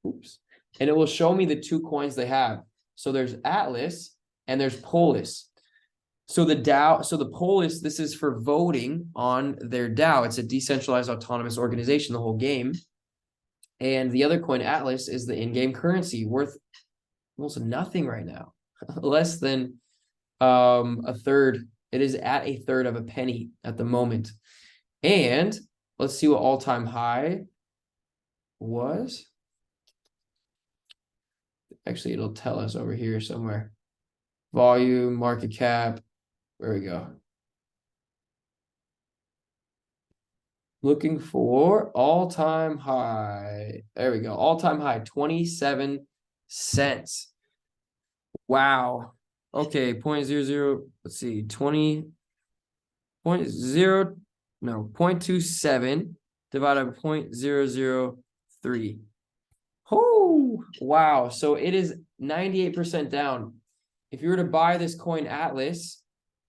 Oops. And it will show me the two coins they have. So there's Atlas and there's Polis. So the DAO, so the Polis, this is for voting on their DAO. It's a decentralized autonomous organization, the whole game. And the other coin, Atlas, is the in-game currency, worth almost nothing right now. Less than a third. It is at a third of a penny at the moment. And let's see what all-time high was. Actually, it'll tell us over here somewhere. Volume, market cap. There we go. Looking for all-time high. There we go. All-time high, 27 cents. Wow. Okay, 0.00. Let's see, 0.27 divided by 0.003. Oh, wow. So it is 98% down. If you were to buy this coin Atlas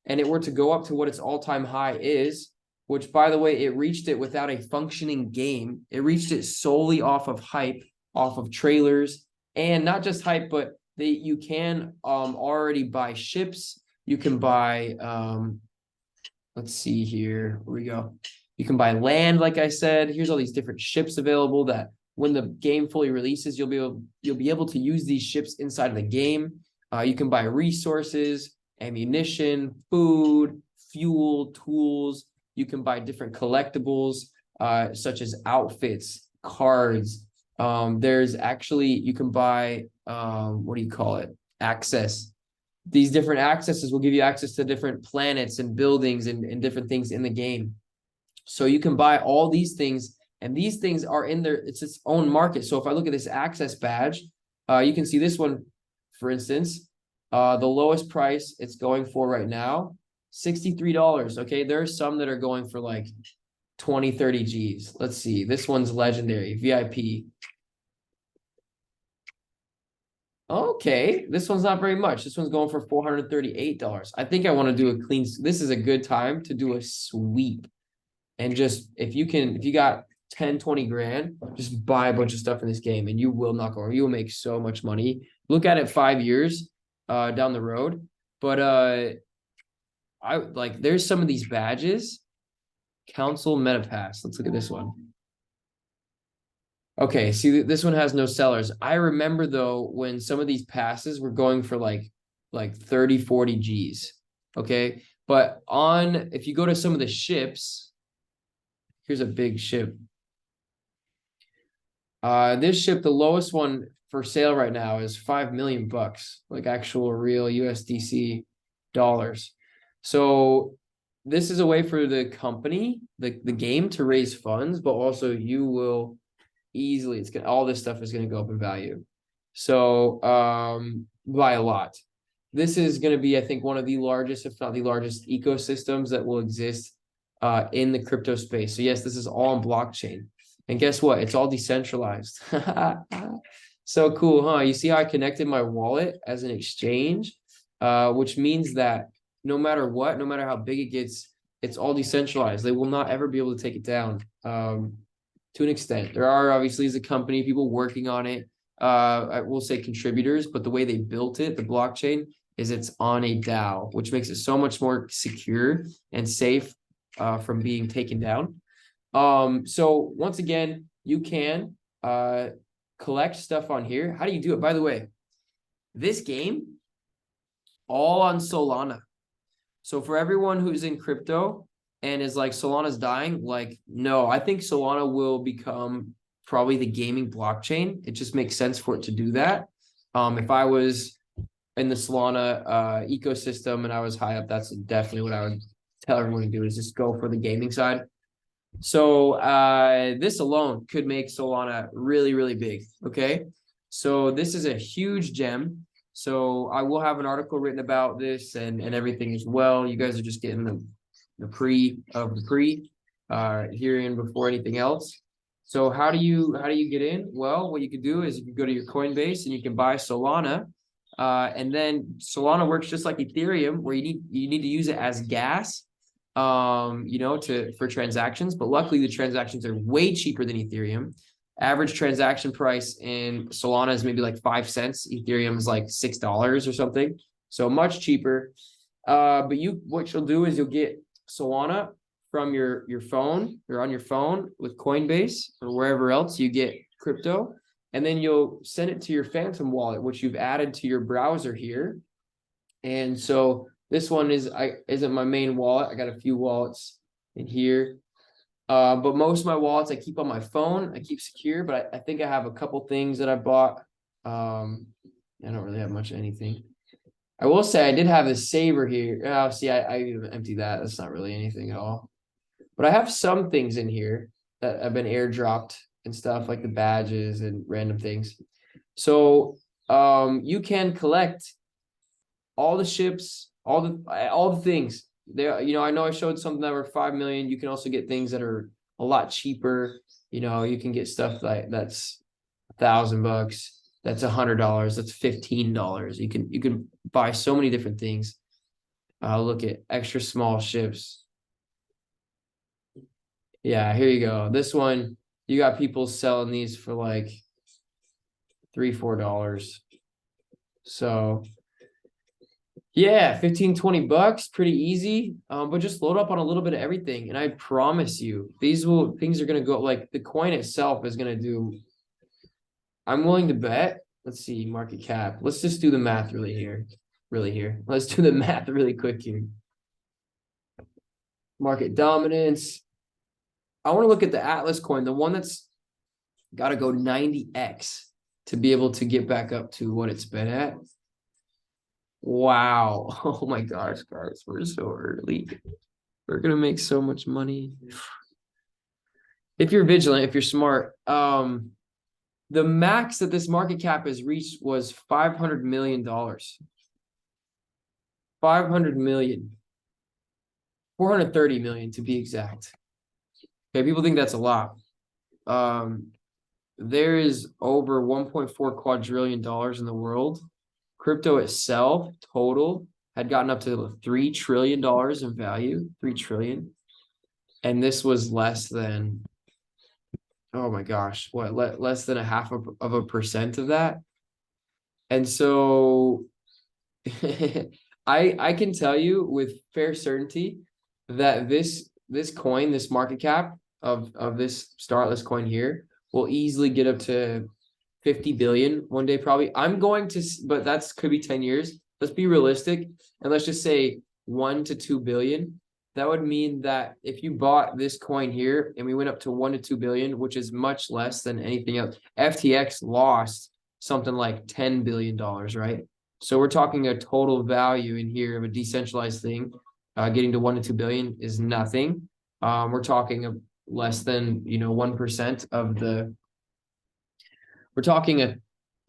and it were to go up to what its all-time high is, which by the way, it reached it without a functioning game. It reached it solely off of hype, off of trailers, and not just hype, but you can already buy ships. You can buy let's see here. Where we go. You can buy land, like I said. Here's all these different ships available that when the game fully releases, you'll be able to use these ships inside of the game. You can buy resources, ammunition, food, fuel, tools. You can buy different collectibles, such as outfits, cards. There's actually, you can buy, what do you call it? Access. These different accesses will give you access to different planets and buildings and different things in the game. So you can buy all these things, and these things are in there. It's its own market. So if I look at this access badge, you can see this one, for instance, the lowest price it's going for right now, $63. Okay, there are some that are going for like 20, 30 G's. Let's see. This one's legendary, VIP. Okay, this one's not very much. This one's going for $438. I think I want to do a clean. This is a good time to do a sweep. And just if you got 10, 20 grand, just buy a bunch of stuff in this game and you will not go. You will make so much money. Look at it 5 years down the road. But I like there's some of these badges. Council Meta Pass. Let's look at this one. Okay, see this one has no sellers. I remember though when some of these passes were going for like 30, 40 G's. Okay. But on if you go to some of the ships, here's a big ship. This ship, the lowest one for sale right now is 5 million bucks, like actual real USDC dollars. So this is a way for the company, the game to raise funds, but also you will easily, it's gonna all this stuff is gonna go up in value. So by a lot. This is gonna be, I think, one of the largest, if not the largest, ecosystems that will exist in the crypto space. So yes, this is all on blockchain. And guess what? It's all decentralized. So cool, huh? You see how I connected my wallet as an exchange, which means that no matter what, no matter how big it gets, it's all decentralized. They will not ever be able to take it down. To an extent, there are obviously as a company, people working on it. I will say contributors, but the way they built it, the blockchain, is it's on a DAO, which makes it so much more secure and safe from being taken down. So once again, you can collect stuff on here. How do you do it? By the way, this game, all on Solana. So for everyone who's in crypto and is like Solana's dying, like, no, I think Solana will become probably the gaming blockchain. It just makes sense for it to do that. If I was in the Solana ecosystem and I was high up, that's definitely what I would tell everyone to do, is just go for the gaming side. So this alone could make Solana really, really big. Okay. So this is a huge gem. So I will have an article written about this and everything as well. You guys are just getting the pre hearing before anything else. So how do you get in? Well, what you can do is you can go to your Coinbase and you can buy Solana. And then Solana works just like Ethereum, where you need to use it as gas, for transactions. But luckily, the transactions are way cheaper than Ethereum. Average transaction price in Solana is maybe like 5 cents. Ethereum is like $6 or something, so much cheaper. But what you'll do is you'll get Solana from your phone. You're on your phone with Coinbase or wherever else you get crypto. And then you'll send it to your Phantom wallet, which you've added to your browser here. And so this one isn't my main wallet. I got a few wallets in here. But most of my wallets I keep on my phone. I keep secure, but I think I have a couple things that I bought. I don't really have much of anything. I will say I did have a saver here. Oh, see, I even emptied that. That's not really anything at all. But I have some things in here that have been airdropped and stuff, like the badges and random things. So you can collect all the ships, all the things. There, I know I showed something that were 5 million. You can also get things that are a lot cheaper. You can get stuff that's $1,000, that's $100, that's $15. You can buy so many different things. Look at extra small ships. Yeah, here you go. This one, you got people selling these for like $3, $4. So yeah, 15, 20 bucks, pretty easy. But just load up on a little bit of everything. And I promise you, things are gonna go, like the coin itself is gonna do. I'm willing to bet. Let's see, market cap. Let's just do the math really here. Let's do the math really quick here. Market dominance. I want to look at the Atlas coin, the one that's got to go 90x to be able to get back up to what it's been at. Wow. Oh my gosh, guys, we're so early. We're going to make so much money. If you're vigilant, if you're smart, the max that this market cap has reached was $500 million. 500 million. 430 million to be exact. Okay, people think that's a lot. there is over 1.4 quadrillion dollars in the world. Crypto itself total had gotten up to $3 trillion in value, 3 trillion. And this was less than, oh my gosh, what, less than a half of a percent of that. And so I can tell you with fair certainty that this coin, this market cap of this startless coin here will easily get up to 50 billion one day, probably. I'm going to, but that's could be 10 years. Let's be realistic. And let's just say 1 to 2 billion. That would mean that if you bought this coin here and we went up to 1 to 2 billion, which is much less than anything else, FTX lost something like $10 billion, right? So we're talking a total value in here of a decentralized thing. Getting to 1 to 2 billion is nothing. We're talking a less than 1% of the. We're talking a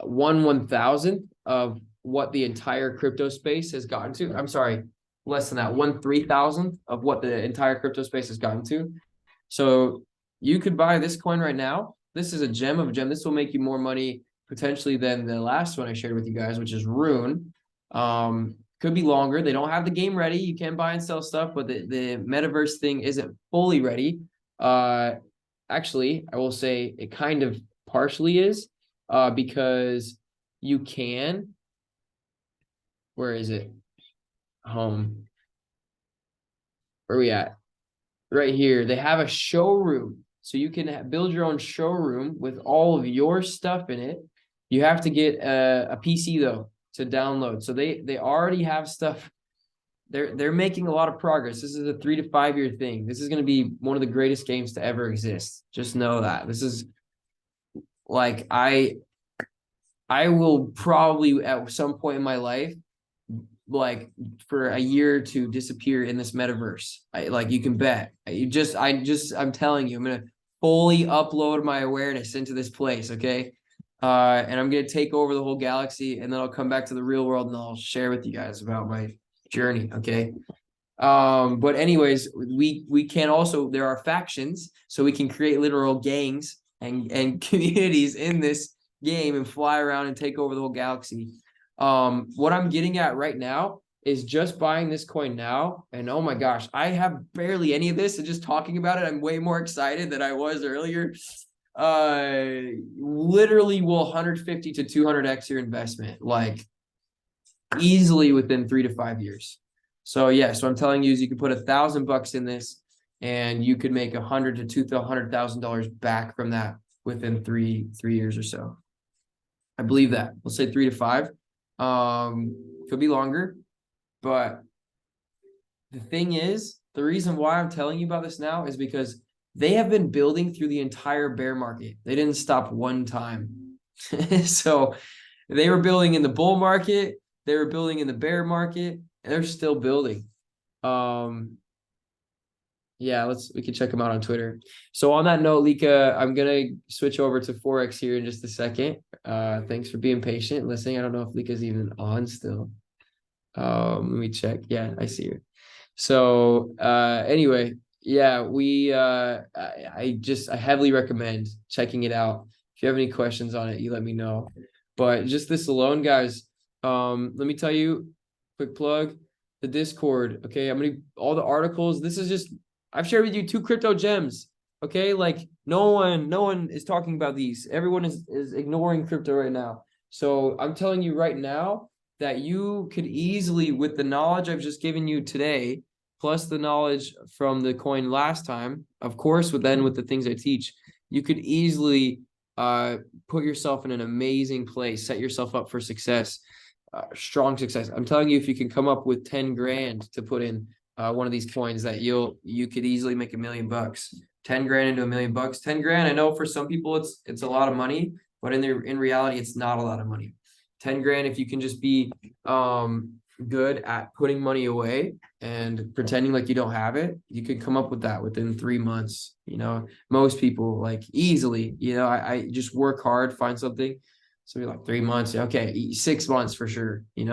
1/1000th of what the entire crypto space has gotten to. I'm sorry, less than that, 1/3000th of what the entire crypto space has gotten to. So you could buy this coin right now. This is a gem of a gem. This will make you more money potentially than the last one I shared with you guys, which is Rune. Could be longer. They don't have the game ready. You can buy and sell stuff, but the metaverse thing isn't fully ready. Actually, I will say it kind of partially is, because you can. Where is it? Home. Where are we at? Right here. They have a showroom. So you can build your own showroom with all of your stuff in it. You have to get a PC though to download. So they already have stuff. They're making a lot of progress. This is a 3 to 5 year thing. This is going to be one of the greatest games to ever exist. Just know that. This is like I will probably at some point in my life, like for a year to disappear in this metaverse. Like you can bet. I'm telling you, I'm gonna fully upload my awareness into this place, okay? And I'm gonna take over the whole galaxy, and then I'll come back to the real world and I'll share with you guys about my journey, okay? But anyways, we can also, there are factions, so we can create literal gangs and communities in this game and fly around and take over the whole galaxy. What I'm getting at right now is just buying this coin now, and oh my gosh, I have barely any of this, and just talking about it, I'm way more excited than I was earlier. Literally will 150 to 200x your investment, like easily within 3 to 5 years. So yeah, so I'm telling you is you could put $1,000 in this, and you could make $100,000 to $200,000 back from that within three years or so. I believe that. We'll say 3 to 5. Could be longer, but the thing is, the reason why I'm telling you about this now is because they have been building through the entire bear market. They didn't stop one time. So they were building in the bull market, they were building in the bear market, and they're still building. Yeah, we can check them out on Twitter. So on that note, Lika, I'm gonna switch over to Forex here in just a second. Thanks for being patient and listening. I don't know if Lika's even on still. Let me check. Yeah, I see her. So anyway, yeah, I heavily recommend checking it out. If you have any questions on it, you let me know. But just this alone, guys, let me tell you, quick plug, the Discord. Okay, all the articles. This is just, I've shared with you 2 crypto gems. Okay, like no one is talking about these. Everyone is ignoring crypto right now. So I'm telling you right now that you could easily, with the knowledge I've just given you today, plus the knowledge from the coin last time, of course, with the things I teach, you could easily put yourself in an amazing place, set yourself up for success, strong success. I'm telling you, if you can come up with 10 grand to put in one of these coins, that you could easily make $1 million. 10 grand into $1 million. 10 grand, I know for some people it's a lot of money, but in reality, it's not a lot of money. 10 grand, if you can just be good at putting money away and pretending like you don't have it, you could come up with that within 3 months. Most people, like, easily, I just work hard, find something. So you're like 3 months, okay, 6 months for sure, and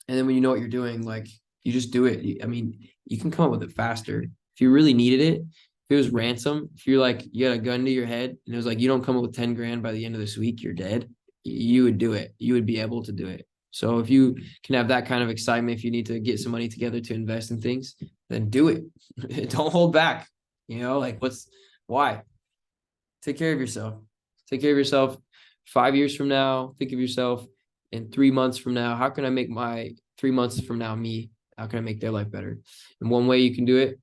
then when you know what you're doing, like, you just do it. I mean, you can come up with it faster. If you really needed it, if it was ransom, if you're like, you got a gun to your head and it was like, you don't come up with 10 grand by the end of this week, you're dead. You would do it. You would be able to do it. So if you can have that kind of excitement, if you need to get some money together to invest in things, then do it. Don't hold back. Like why? Take care of yourself. Take care of yourself. 5 years from now, think of yourself in 3 months from now. How can I make my 3 months from now me? How can I make their life better? And one way you can do it,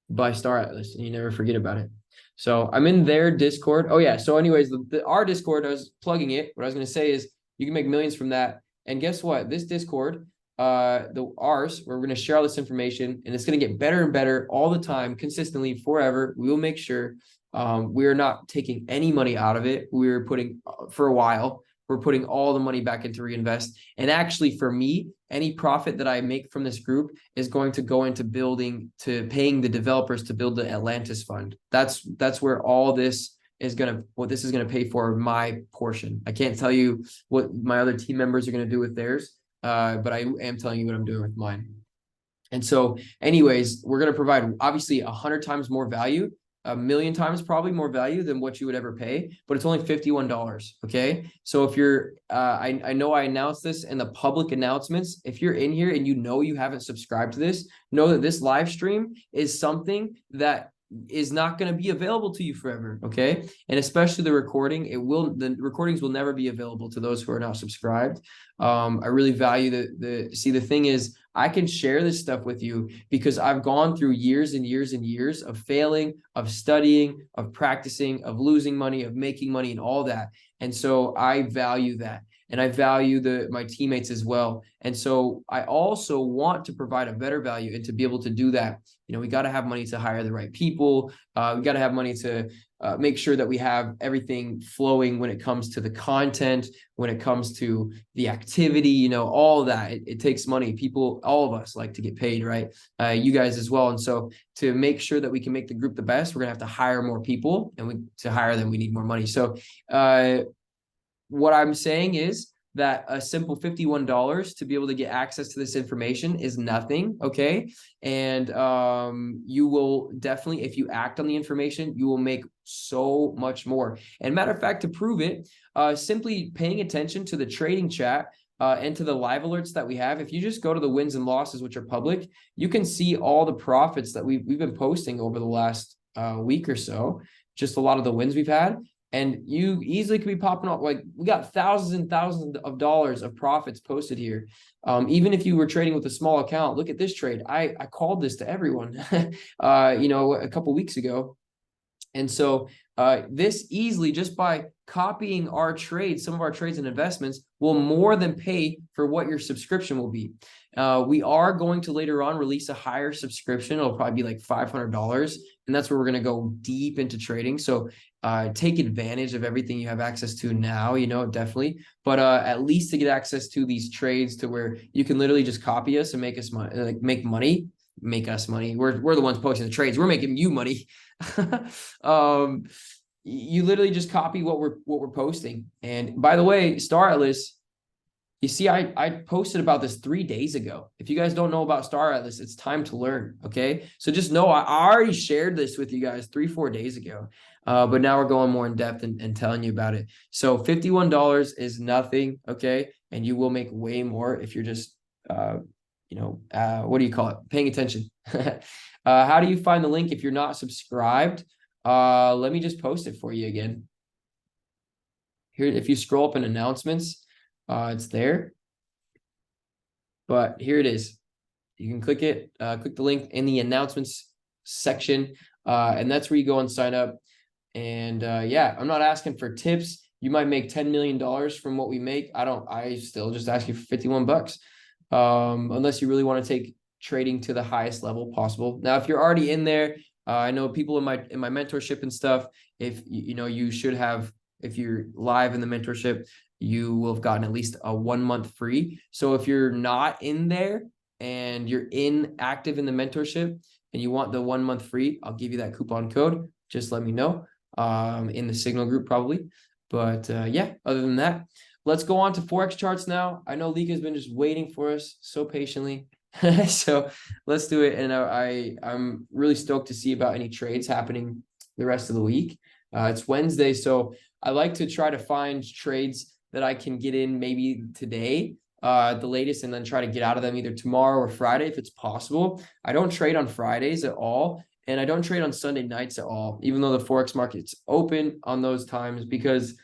buy Star Atlas, and you never forget about it. So I'm in their Discord. Oh yeah. So anyways, our Discord, I was plugging it. What I was going to say is you can make millions from that. And guess what? This Discord, ours, where we're going to share all this information, and it's going to get better and better all the time, consistently, forever. We will make sure we are not taking any money out of it. We're putting for a while. We're putting all the money back into reinvest. And actually, for me, any profit that I make from this group is going to go into paying the developers to build the Atlantis fund. That's where all this is what this is gonna pay for my portion. I can't tell you what my other team members are gonna do with theirs, but I am telling you what I'm doing with mine. And so, anyways, we're gonna provide obviously 100 times more value, 1,000,000 times probably more value than what you would ever pay, but it's only $51. Okay. So if you're, I know I announced this in the public announcements. If you're in here and you haven't subscribed to this, know that this live stream is something that is not going to be available to you forever. Okay. And especially the recordings will never be available to those who are not subscribed. I really value the thing is, I can share this stuff with you because I've gone through years and years and years of failing, of studying, of practicing, of losing money, of making money, and all that. And so I value that. And I value my teammates as well. And so I also want to provide a better value, and to be able to do that, we got to have money to hire the right people. We got to have money to make sure that we have everything flowing when it comes to the content, when it comes to the activity, all that. It takes money. People, all of us like to get paid, right? You guys as well. And so to make sure that we can make the group the best, we're going to have to hire more people, and to hire them, we need more money. So what I'm saying is that a simple $51 to be able to get access to this information is nothing. Okay. And you will definitely, if you act on the information, you will make so much more. And matter of fact, to prove it, simply paying attention to the trading chat and to the live alerts that we have. If you just go to the wins and losses, which are public, you can see all the profits that we've been posting over the last week or so, just a lot of the wins we've had. And you easily could be popping up, like we got thousands and thousands of dollars of profits posted here. Even if you were trading with a small account, look at this trade. I called this to everyone, a couple weeks ago. And so this easily, just by copying our trades, some of our trades and investments, will more than pay for what your subscription will be. We are going to later on release a higher subscription. It'll probably be like $500. And that's where we're going to go deep into trading. So take advantage of everything you have access to now, definitely. But at least to get access to these trades to where you can literally just copy us and make us money, make us money. We're the ones posting the trades. We're making you money. You literally just copy what we're posting. And by the way, Star Atlas, you see, I posted about this 3 days ago. If you guys don't know about Star Atlas, it's time to learn. Okay. So just know I already shared this with you guys 3-4 days ago. But now we're going more in depth and telling you about it. So $51 is nothing. Okay. And you will make way more if you're just, what do you call it? Paying attention. How do you find the link if you're not subscribed? Let me just post it for you again. Here, if you scroll up in announcements, it's there. But here it is. You can click it, click the link in the announcements section, and that's where you go and sign up. And yeah, I'm not asking for tips. You might make $10 million from what we make. I still just ask you for 51 bucks. Unless you really want to take trading to the highest level possible. Now, if you're already in there, I know people in my mentorship and stuff, if you should have, if you're live in the mentorship, you will have gotten at least a 1 month free. So if you're not in there and you're active in the mentorship and you want the 1 month free, I'll give you that coupon code. Just let me know in the Signal group probably. But yeah, other than that, let's go on to Forex charts now. I know Lika has been just waiting for us so patiently. So let's do it. And I'm really stoked to see about any trades happening the rest of the week. It's Wednesday, so I like to try to find trades that I can get in maybe today, at the latest, and then try to get out of them either tomorrow or Friday if it's possible. I don't trade on Fridays at all, and I don't trade on Sunday nights at all, even though the Forex market's open on those times, because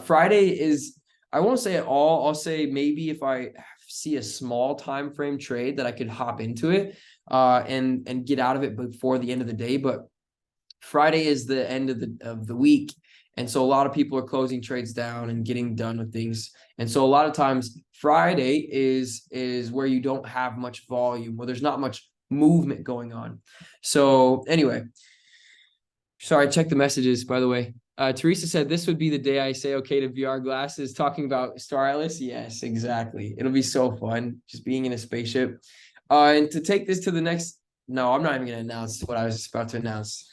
Friday is, I won't say at all. I'll say maybe if I see a small time frame trade that I could hop into it and get out of it before the end of the day. But Friday is the end of the week. And so a lot of people are closing trades down and getting done with things. And so a lot of times Friday is where you don't have much volume, where there's not much movement going on. So anyway, sorry, check the messages, by the way. Teresa said this would be the day I say okay to VR glasses, talking about Star Atlas. Yes, exactly. It'll be so fun just being in a spaceship. And to take this to the next, no, I'm not even going to announce what I was just about to announce.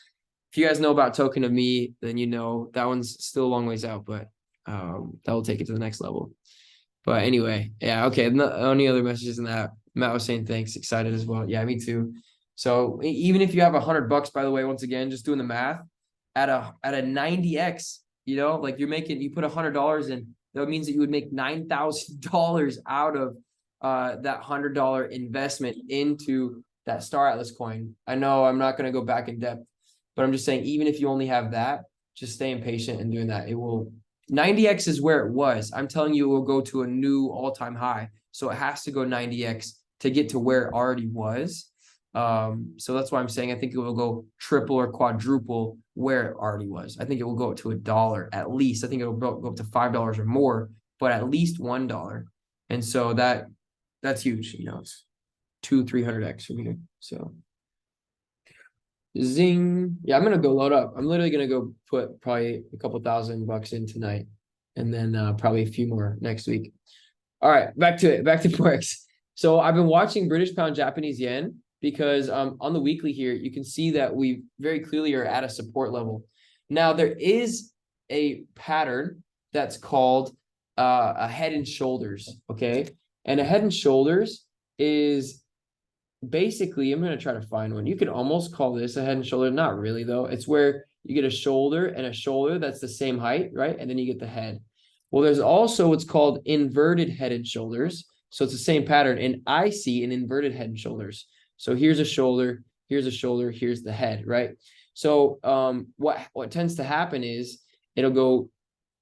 If you guys know about Token of Me, then you know that one's still a long ways out, but that will take it to the next level. But anyway, yeah, okay. No, any other messages in that? Matt was saying thanks, excited as well. Yeah, me too. So even if you have $100, by the way, once again, just doing the math, at a 90x, you know, like you put $100 in, that means that you would make $9,000 out of that $100 investment into that Star Atlas coin. I know I'm not going to go back in depth, but I'm just saying, even if you only have that, just staying patient and doing that. It will, 90x is where it was. I'm telling you, it will go to a new all-time high. So it has to go 90x to get to where it already was. So that's why I'm saying I think it will go triple or quadruple where it already was. I think it will go up to $1 at least. I think it'll go up to $5 or more, but at least $1. And so that's huge. You know, it's 200-300x from here. So zing. Yeah, I'm gonna go load up. I'm literally gonna go put probably a couple $1,000 in tonight, and then probably a few more next week. All right, back to Forex. So I've been watching British pound, Japanese yen, because on the weekly here, you can see that we very clearly are at a support level. Now, there is a pattern that's called a head and shoulders, okay? And a head and shoulders is basically, I'm going to try to find one. You could almost call this a head and shoulder. Not really, though. It's where you get a shoulder and a shoulder that's the same height, right? And then you get the head. Well, there's also what's called inverted head and shoulders. So it's the same pattern. And I see an inverted head and shoulders. So here's a shoulder, here's the head, right? So what tends to happen is it'll go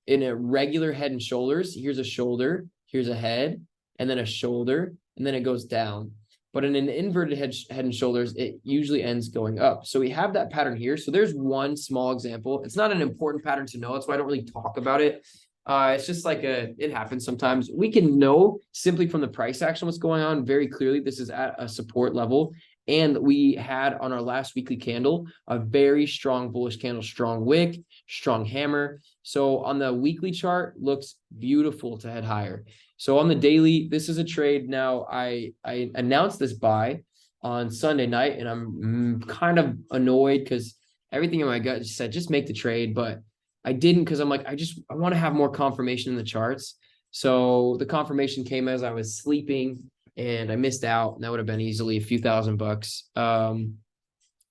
in a regular head and shoulders. Here's a shoulder, here's a head, and then a shoulder, and then it goes down. But in an inverted head and shoulders, it usually ends going up. So we have that pattern here. So there's one small example. It's not an important pattern to know. That's why I don't really talk about it. It's just like it happens sometimes. We can know simply from the price action what's going on very clearly. This is at a support level. And we had on our last weekly candle a very strong bullish candle, strong wick, strong hammer. So on the weekly chart, looks beautiful to head higher. So on the daily, this is a trade. Now I announced this buy on Sunday night, and I'm kind of annoyed because everything in my gut said just make the trade, but I didn't, because I'm like, I want to have more confirmation in the charts. So the confirmation came as I was sleeping, and I missed out. And that would have been easily a few $1,000.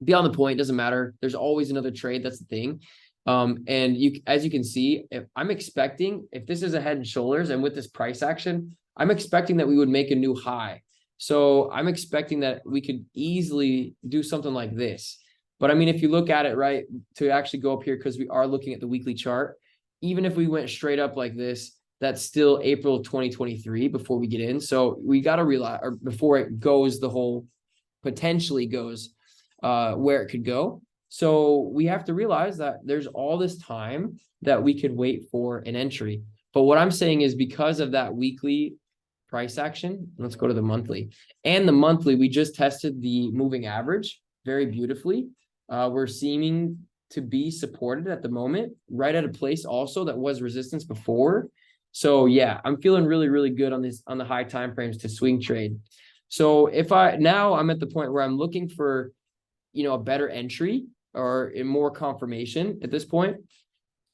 Beyond the point, doesn't matter. There's always another trade. That's the thing. And as you can see, if I'm expecting, if this is a head and shoulders and with this price action, I'm expecting that we would make a new high. So I'm expecting that we could easily do something like this. But I mean, if you look at it, right, to actually go up here, because we are looking at the weekly chart, even if we went straight up like this, that's still April 2023 before we get in. So we got to realize, or before it goes, the whole potentially goes where it could go. So we have to realize that there's all this time that we could wait for an entry. But what I'm saying is, because of that weekly price action, let's go to the monthly. And the monthly, we just tested the moving average very beautifully. We're seeming to be supported at the moment, right at a place also that was resistance before. So yeah, I'm feeling really, really good on this, on the high time frames to swing trade. So now I'm at the point where I'm looking for, a better entry or more confirmation at this point.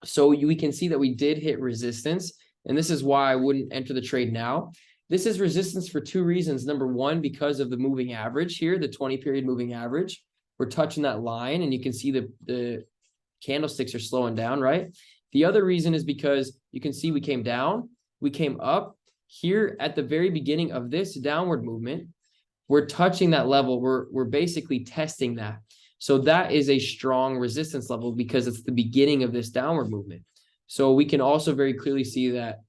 So we can see that we did hit resistance, and this is why I wouldn't enter the trade now. This is resistance for two reasons. Number one, because of the moving average here, the 20-period moving average. We're touching that line, and you can see the candlesticks are slowing down, right? The other reason is because you can see we came down, we came up. Here at the very beginning of this downward movement, we're touching that level. We're basically testing that. So that is a strong resistance level because it's the beginning of this downward movement. So we can also very clearly see that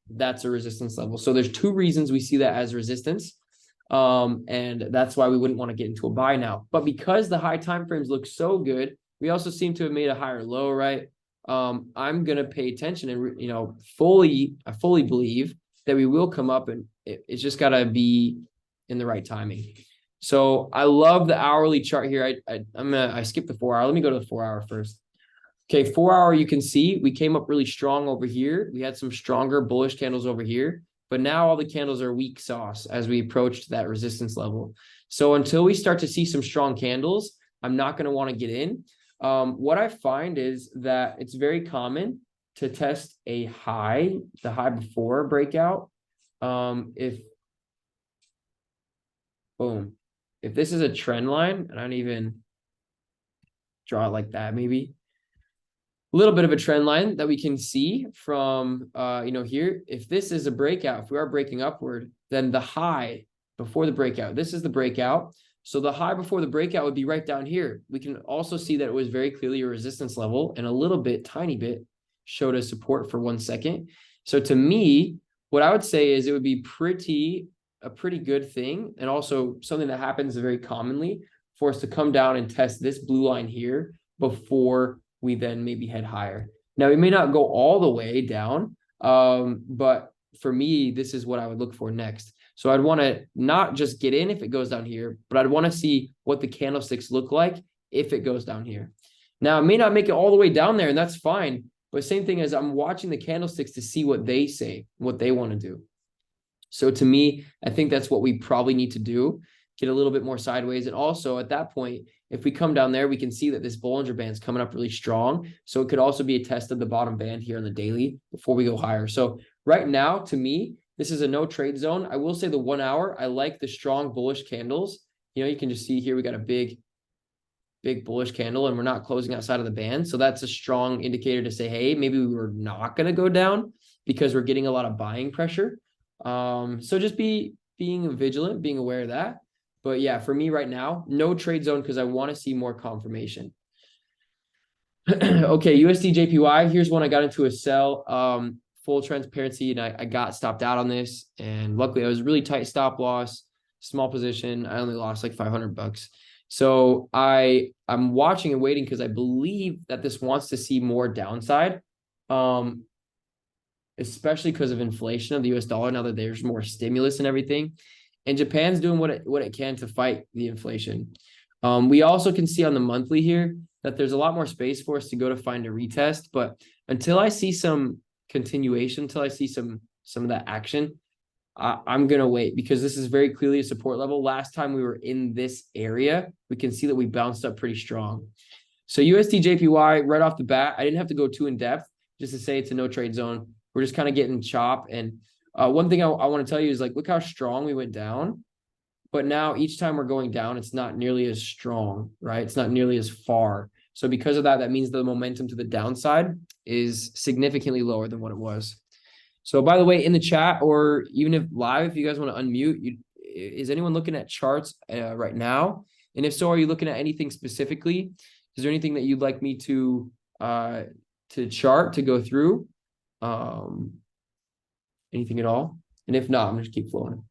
that's a resistance level. So there's two reasons we see that as resistance. And that's why we wouldn't want to get into a buy now. But because the high time frames look so good, we also seem to have made a higher low, right? I'm gonna pay attention and I fully believe that we will come up, and it's just gotta be in the right timing. So I love the hourly chart here. I skipped the 4 hour. Let me go to the 4 hour first. Okay, 4 hour, you can see we came up really strong over here. We had some stronger bullish candles over here, but now all the candles are weak sauce as we approached that resistance level. So until we start to see some strong candles, I'm not going to want to get in. What I find is that it's very common to test a high, the high before breakout. If this is a trend line, and I don't even draw it like that, maybe a little bit of a trend line that we can see from, here. If this is a breakout, if we are breaking upward, then the high before the breakout, this is the breakout. So the high before the breakout would be right down here. We can also see that it was very clearly a resistance level, and a little bit, tiny bit, showed us support for 1 second. So to me, what I would say is it would be a pretty good thing, and also something that happens very commonly, for us to come down and test this blue line here before we then maybe head higher. Now, we may not go all the way down, but for me, this is what I would look for next. So I'd want to not just get in if it goes down here, but I'd want to see what the candlesticks look like if it goes down here. Now, it may not make it all the way down there, and that's fine. But same thing as I'm watching the candlesticks to see what they say, what they want to do. So to me, I think that's what we probably need to do, get a little bit more sideways. And also at that point, if we come down there, we can see that this Bollinger Band is coming up really strong. So it could also be a test of the bottom band here on the daily before we go higher. So right now, to me, this is a no trade zone. I will say the 1 hour, I like the strong bullish candles. You can just see here we got a big bullish candle, and we're not closing outside of the band. So that's a strong indicator to say, hey, maybe we were not going to go down because we're getting a lot of buying pressure. So just being vigilant, being aware of that. But yeah, for me right now, no trade zone because I want to see more confirmation. Okay, USD JPY. Here's one I got into a sell. Full transparency, and I got stopped out on this, and luckily I was really tight stop loss, small position. I only lost like $500. So I'm watching and waiting because I believe that this wants to see more downside, especially because of inflation of the US dollar now that there's more stimulus and everything. And Japan's doing what it can to fight the inflation. We also can see on the monthly here that there's a lot more space for us to go to find a retest. But until I see some continuation, until I see some of that action, I'm going to wait because this is very clearly a support level. Last time we were in this area, we can see that we bounced up pretty strong. So USD JPY right off the bat, I didn't have to go too in depth just to say it's a no trade zone. We're just kind of getting chop. And one thing I want to tell you is like, look how strong we went down. But now each time we're going down, it's not nearly as strong, right? It's not nearly as far. So because of that, that means the momentum to the downside is significantly lower than what it was. So by the way, in the chat or even if live, if you guys want to unmute, is anyone looking at charts right now? And if so, are you looking at anything specifically? Is there anything that you'd like me to chart, to go through? Anything at all? And if not, I'm just keep flowing.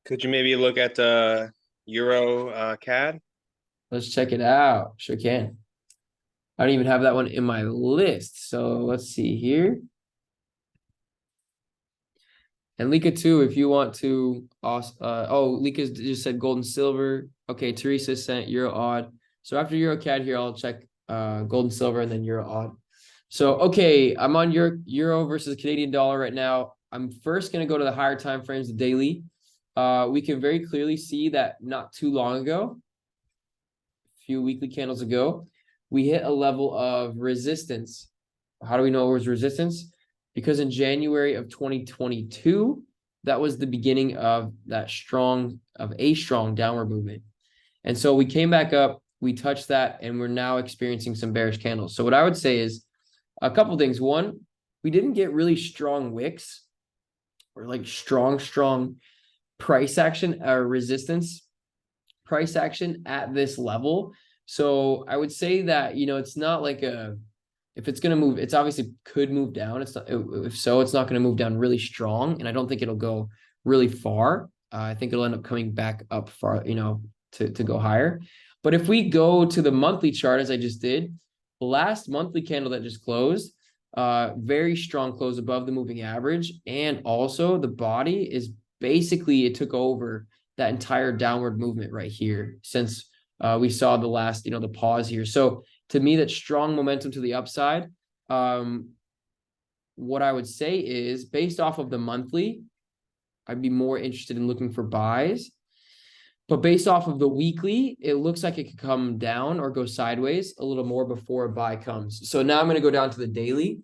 Could you maybe look at Euro CAD? Let's check it out. Sure can. I don't even have that one in my list. So let's see here. And Lika too, if you want to, Lika just said gold and silver. Okay, Teresa sent Euro odd. So after Euro CAD here, I'll check gold and silver and then Euro odd. So, okay, I'm on Euro versus Canadian dollar right now. I'm first going to go to the higher time frames, the daily. We can very clearly see that not too long ago, a few weekly candles ago, we hit a level of resistance. How do we know it was resistance? because in January of 2022, that was the beginning of a strong downward movement. And so we came back up, we touched that, and we're now experiencing some bearish candles. So what I would say is a couple things. One, we didn't get really strong wicks or like strong price action or resistance price action at this level. So I would say that, it's not like if it's going to move, it's obviously could move down. It's not, if so, it's not going to move down really strong. And I don't think it'll go really far. I think it'll end up coming back up far, to go higher. But if we go to the monthly chart, as I just did, the last monthly candle that just closed, very strong close above the moving average. And also the body is basically, it took over that entire downward movement right here since we saw the last, the pause here. So to me, that strong momentum to the upside. What I would say is based off of the monthly, I'd be more interested in looking for buys. But based off of the weekly, it looks like it could come down or go sideways a little more before a buy comes. So now I'm going to go down to the daily.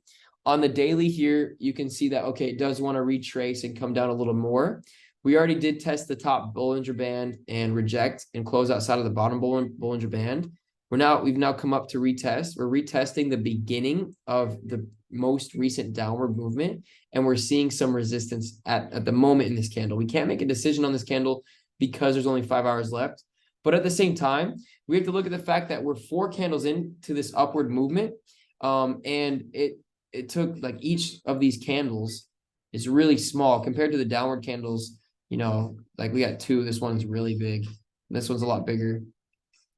On the daily here, you can see that, okay, it does want to retrace and come down a little more. We already did test the top Bollinger Band and reject and close outside of the bottom Bollinger Band. We've now come up to retest. We're retesting the beginning of the most recent downward movement, and we're seeing some resistance at the moment in this candle. We can't make a decision on this candle because there's only 5 hours left. But at the same time, we have to look at the fact that we're 4 candles into this upward movement. And it took like each of these candles is really small compared to the downward candles. Like we got 2, this one's really big. This one's a lot bigger.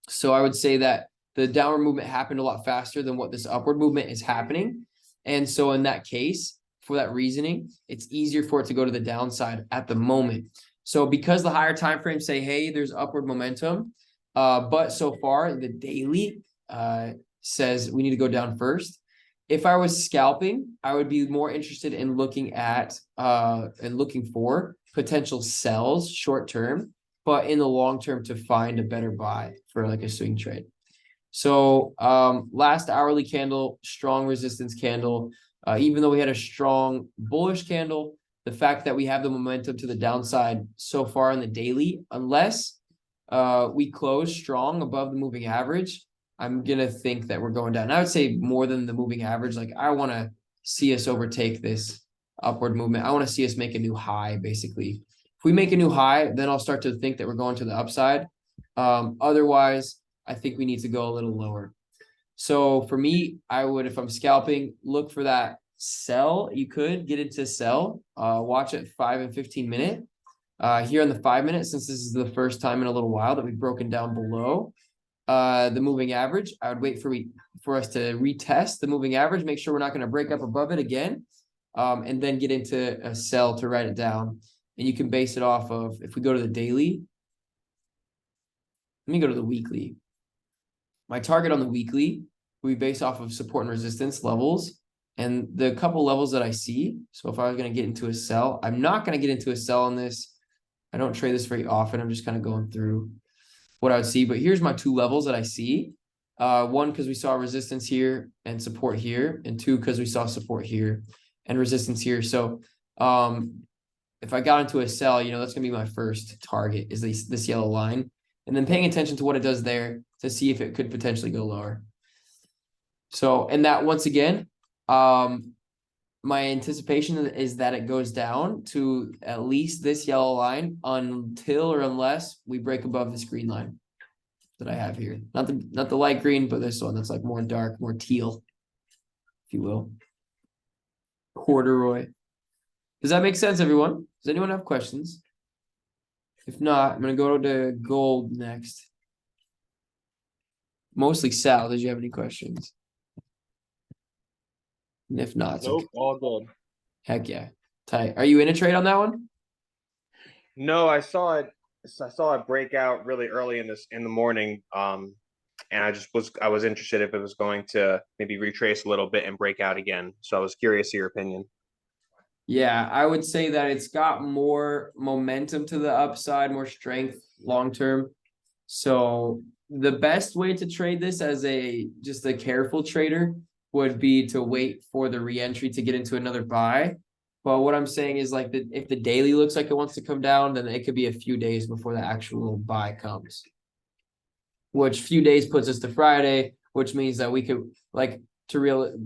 So I would say that the downward movement happened a lot faster than what this upward movement is happening. And so in that case, for that reasoning, it's easier for it to go to the downside at the moment. So because the higher time frames say, hey, there's upward momentum, but so far the daily says we need to go down first. If I was scalping, I would be more interested in looking at and looking for potential sells short term, but in the long term to find a better buy for like a swing trade. So last hourly candle, strong resistance candle, even though we had a strong bullish candle, the fact that we have the momentum to the downside so far in the daily, unless we close strong above the moving average, I'm going to think that we're going down. I would say more than the moving average. Like I want to see us overtake this upward movement. I want to see us make a new high, basically. If we make a new high, then I'll start to think that we're going to the upside. Otherwise, I think we need to go a little lower. So for me, I would, if I'm scalping, look for that sell. You could get into sell, watch it 5 and 15 minute. Here on the 5 minutes, since this is the first time in a little while that we've broken down below the moving average, I would wait for us to retest the moving average, make sure we're not going to break up above it again, and then get into a sell to write it down. And you can base it off of, if we go to the daily, let me go to the weekly. My target on the weekly we base off of support and resistance levels and the couple levels that I see. So if I was going to get into a sell, I'm not going to get into a sell on this. I don't trade this very often. I'm just kind of going through what I would see. But here's my 2 levels that I see. 1, because we saw resistance here and support here. And 2, because we saw support here and resistance here. So if I got into a sell, that's going to be my first target is this yellow line. And then paying attention to what it does there to see if it could potentially go lower. So, and that once again, my anticipation is that it goes down to at least this yellow line until or unless we break above this green line that I have here. Not the light green, but this one that's like more dark, more teal, if you will. Corduroy. Does that make sense, everyone? Does anyone have questions? If not, I'm going to go to gold next. Mostly Sal. Did you have any questions? And if not, it's Nope, okay. all good. Heck yeah. Tight. Are you in a trade on that one? No, I saw it break out really early in the morning. And I was interested if it was going to maybe retrace a little bit and break out again. So I was curious to your opinion. Yeah, I would say that it's got more momentum to the upside, more strength long term. So the best way to trade this as just a careful trader would be to wait for the re-entry to get into another buy. But what I'm saying is like if the daily looks like it wants to come down, then it could be a few days before the actual buy comes. Which few days puts us to Friday, which means that we could like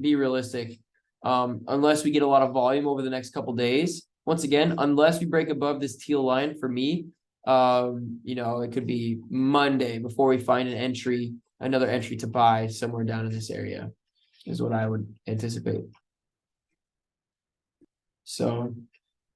be realistic. Unless we get a lot of volume over the next couple days. Once again, unless we break above this teal line for me, it could be Monday before we find another entry to buy somewhere down in this area, is what I would anticipate. So,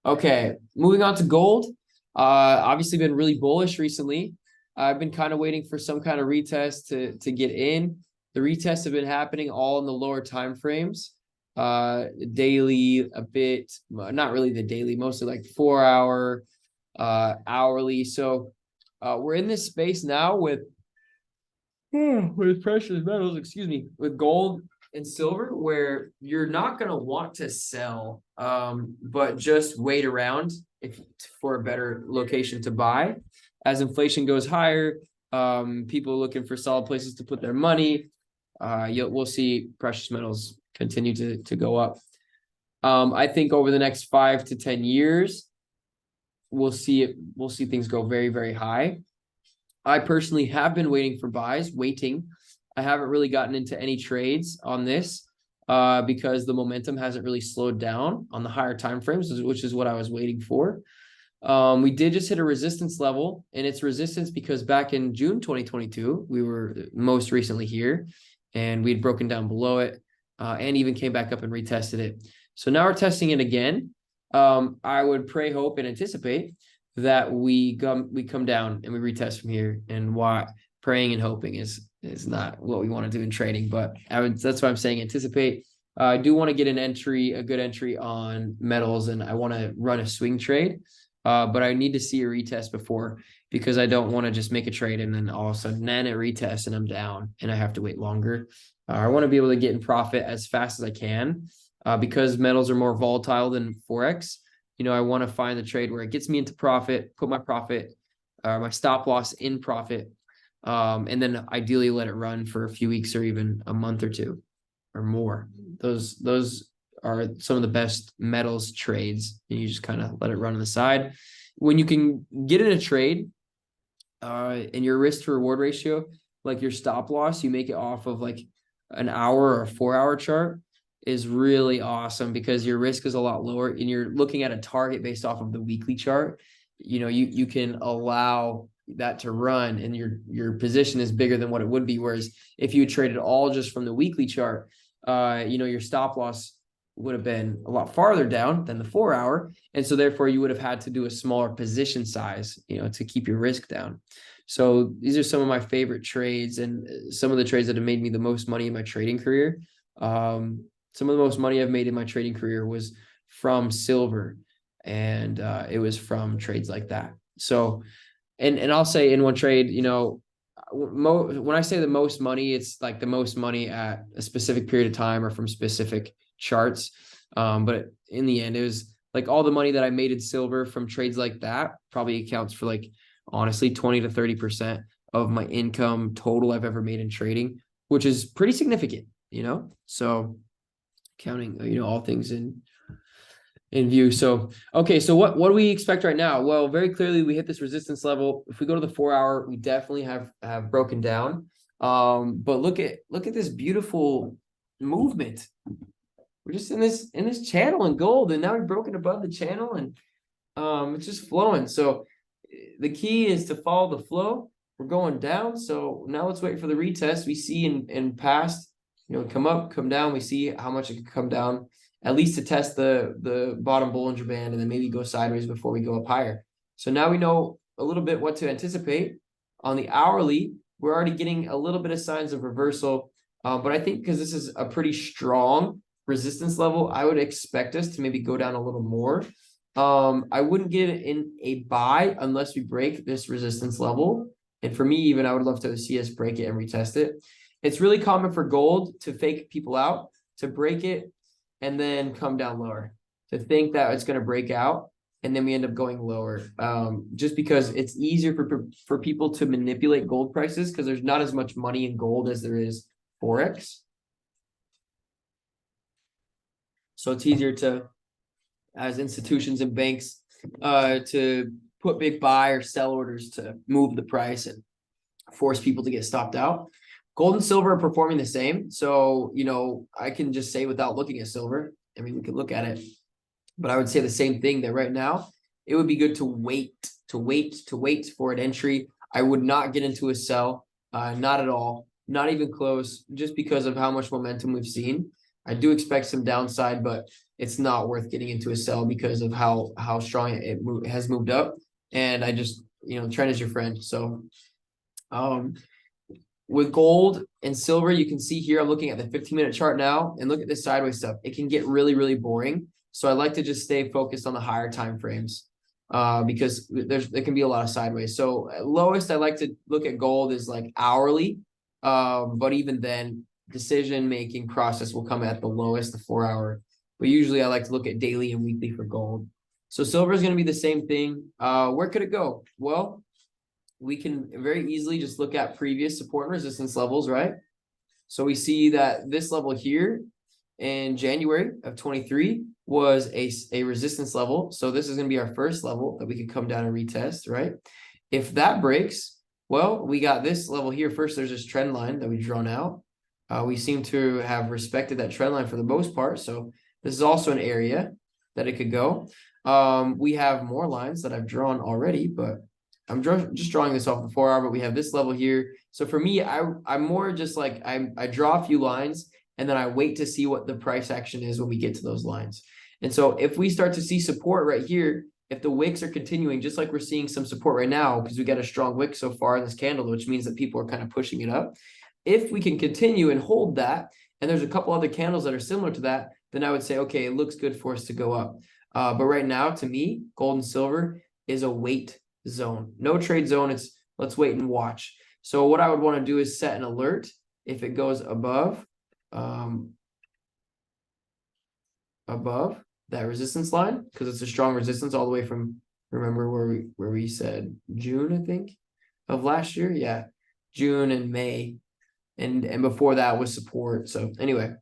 okay, moving on to gold. Obviously been really bullish recently. I've been kind of waiting for some kind of retest to get in. The retests have been happening all in the lower time frames. Daily, a bit, not really the daily, mostly like 4 hour, hourly. So we're in this space now with precious metals, with gold and silver, where you're not going to want to sell, but just wait around for a better location to buy. As inflation goes higher, people are looking for solid places to put their money. We'll see precious metals continue to go up. I think over the next 5 to 10 years, we'll see things go very, very high. I personally have been waiting. I haven't really gotten into any trades on this because the momentum hasn't really slowed down on the higher time frames, which is what I was waiting for. We did just hit a resistance level, and it's resistance because back in June 2022, we were most recently here, and we'd broken down below it, and even came back up and retested it. So now we're testing it again. I would pray, hope, and anticipate that we come down and we retest from here. And why praying and hoping is not what we want to do in trading, but that's why I'm saying anticipate. I do want to get a good entry on metals, and I want to run a swing trade. But I need to see a retest before, because I don't want to just make a trade and then all of a sudden then it retests and I'm down and I have to wait longer. I want to be able to get in profit as fast as I can, because metals are more volatile than Forex. I want to find the trade where it gets me into profit, put my stop loss in profit, and then ideally let it run for a few weeks or even a month or two or more. Those are some of the best metals trades, and you just kind of let it run on the side. When you can get in a trade, and your risk to reward ratio, like your stop loss, you make it off of like an hour or a 4 hour chart, is really awesome because your risk is a lot lower and you're looking at a target based off of the weekly chart. You can allow that to run and your position is bigger than what it would be. Whereas if you traded all just from the weekly chart, your stop loss would have been a lot farther down than the 4 hour. And so therefore you would have had to do a smaller position size, to keep your risk down. So these are some of my favorite trades and some of the trades that have made me the most money in my trading career. Some of the most money I've made in my trading career was from silver, and it was from trades like that. So, and I'll say in one trade, when I say the most money, it's like the most money at a specific period of time or from specific charts. But in the end, it was like all the money that I made in silver from trades like that probably accounts for like, honestly, 20 to 30% of my income total I've ever made in trading, which is pretty significant, so counting, all things in view. So, okay. So what do we expect right now? Well, very clearly we hit this resistance level. If we go to the 4 hour, we definitely have broken down. But look at this beautiful movement. We're just in this channel in gold, and now we've broken above the channel, and it's just flowing. So the key is to follow the flow. We're going down. So now let's wait for the retest. We see in past, come up, come down. We see how much it can come down, at least to test the bottom Bollinger Band, and then maybe go sideways before we go up higher. So now we know a little bit what to anticipate. On the hourly, we're already getting a little bit of signs of reversal. But I think because this is a pretty strong resistance level, I would expect us to maybe go down a little more. I wouldn't get in a buy unless we break this resistance level. And for me, even, I would love to see us break it and retest it. It's really common for gold to fake people out, to break it and then come down lower, to think that it's going to break out, and then we end up going lower. Just because it's easier for people to manipulate gold prices, because there's not as much money in gold as there is Forex. So it's easier to, as institutions and banks, to put big buy or sell orders to move the price and force people to get stopped out. Gold and silver are performing the same. So, I can just say without looking at silver, I mean, we could look at it, but I would say the same thing, that right now it would be good to wait for an entry. I would not get into a sell, not at all, not even close, just because of how much momentum we've seen. I do expect some downside, but it's not worth getting into a sell because of how strong it has moved up. And I just, trend is your friend. So, with gold and silver, you can see here, I'm looking at the 15-minute chart now, and look at this sideways stuff. It can get really, really boring. So I like to just stay focused on the higher time frames, because there can be a lot of sideways. So at lowest, I like to look at gold is like hourly, but even then, decision-making process will come at the lowest, the 4-hour. But usually I like to look at daily and weekly for gold. So silver is going to be the same thing. Where could it go? Well, we can very easily just look at previous support and resistance levels, right? So we see that this level here in January of 23 was a resistance level. So this is going to be our first level that we could come down and retest, right? If that breaks, well, we got this level here. First, there's this trend line that we've drawn out. We seem to have respected that trend line for the most part. So this is also an area that it could go. We have more lines that I've drawn already, but I'm just drawing this off the 4-hour, but we have this level here. So for me, I'm more just like, I draw a few lines and then I wait to see what the price action is when we get to those lines. And so if we start to see support right here, if the wicks are continuing, just like we're seeing some support right now, because we got a strong wick so far in this candle, which means that people are kind of pushing it up. If we can continue and hold that, and there's a couple other candles that are similar to that, then I would say, okay, it looks good for us to go up. But right now, to me, gold and silver is a wait zone, no trade zone. It's let's wait and watch. So what I would want to do is set an alert if it goes above that resistance line, because it's a strong resistance all the way from, remember where we said June, I think, of last year. Yeah, June and May, and before that was support. So anyway,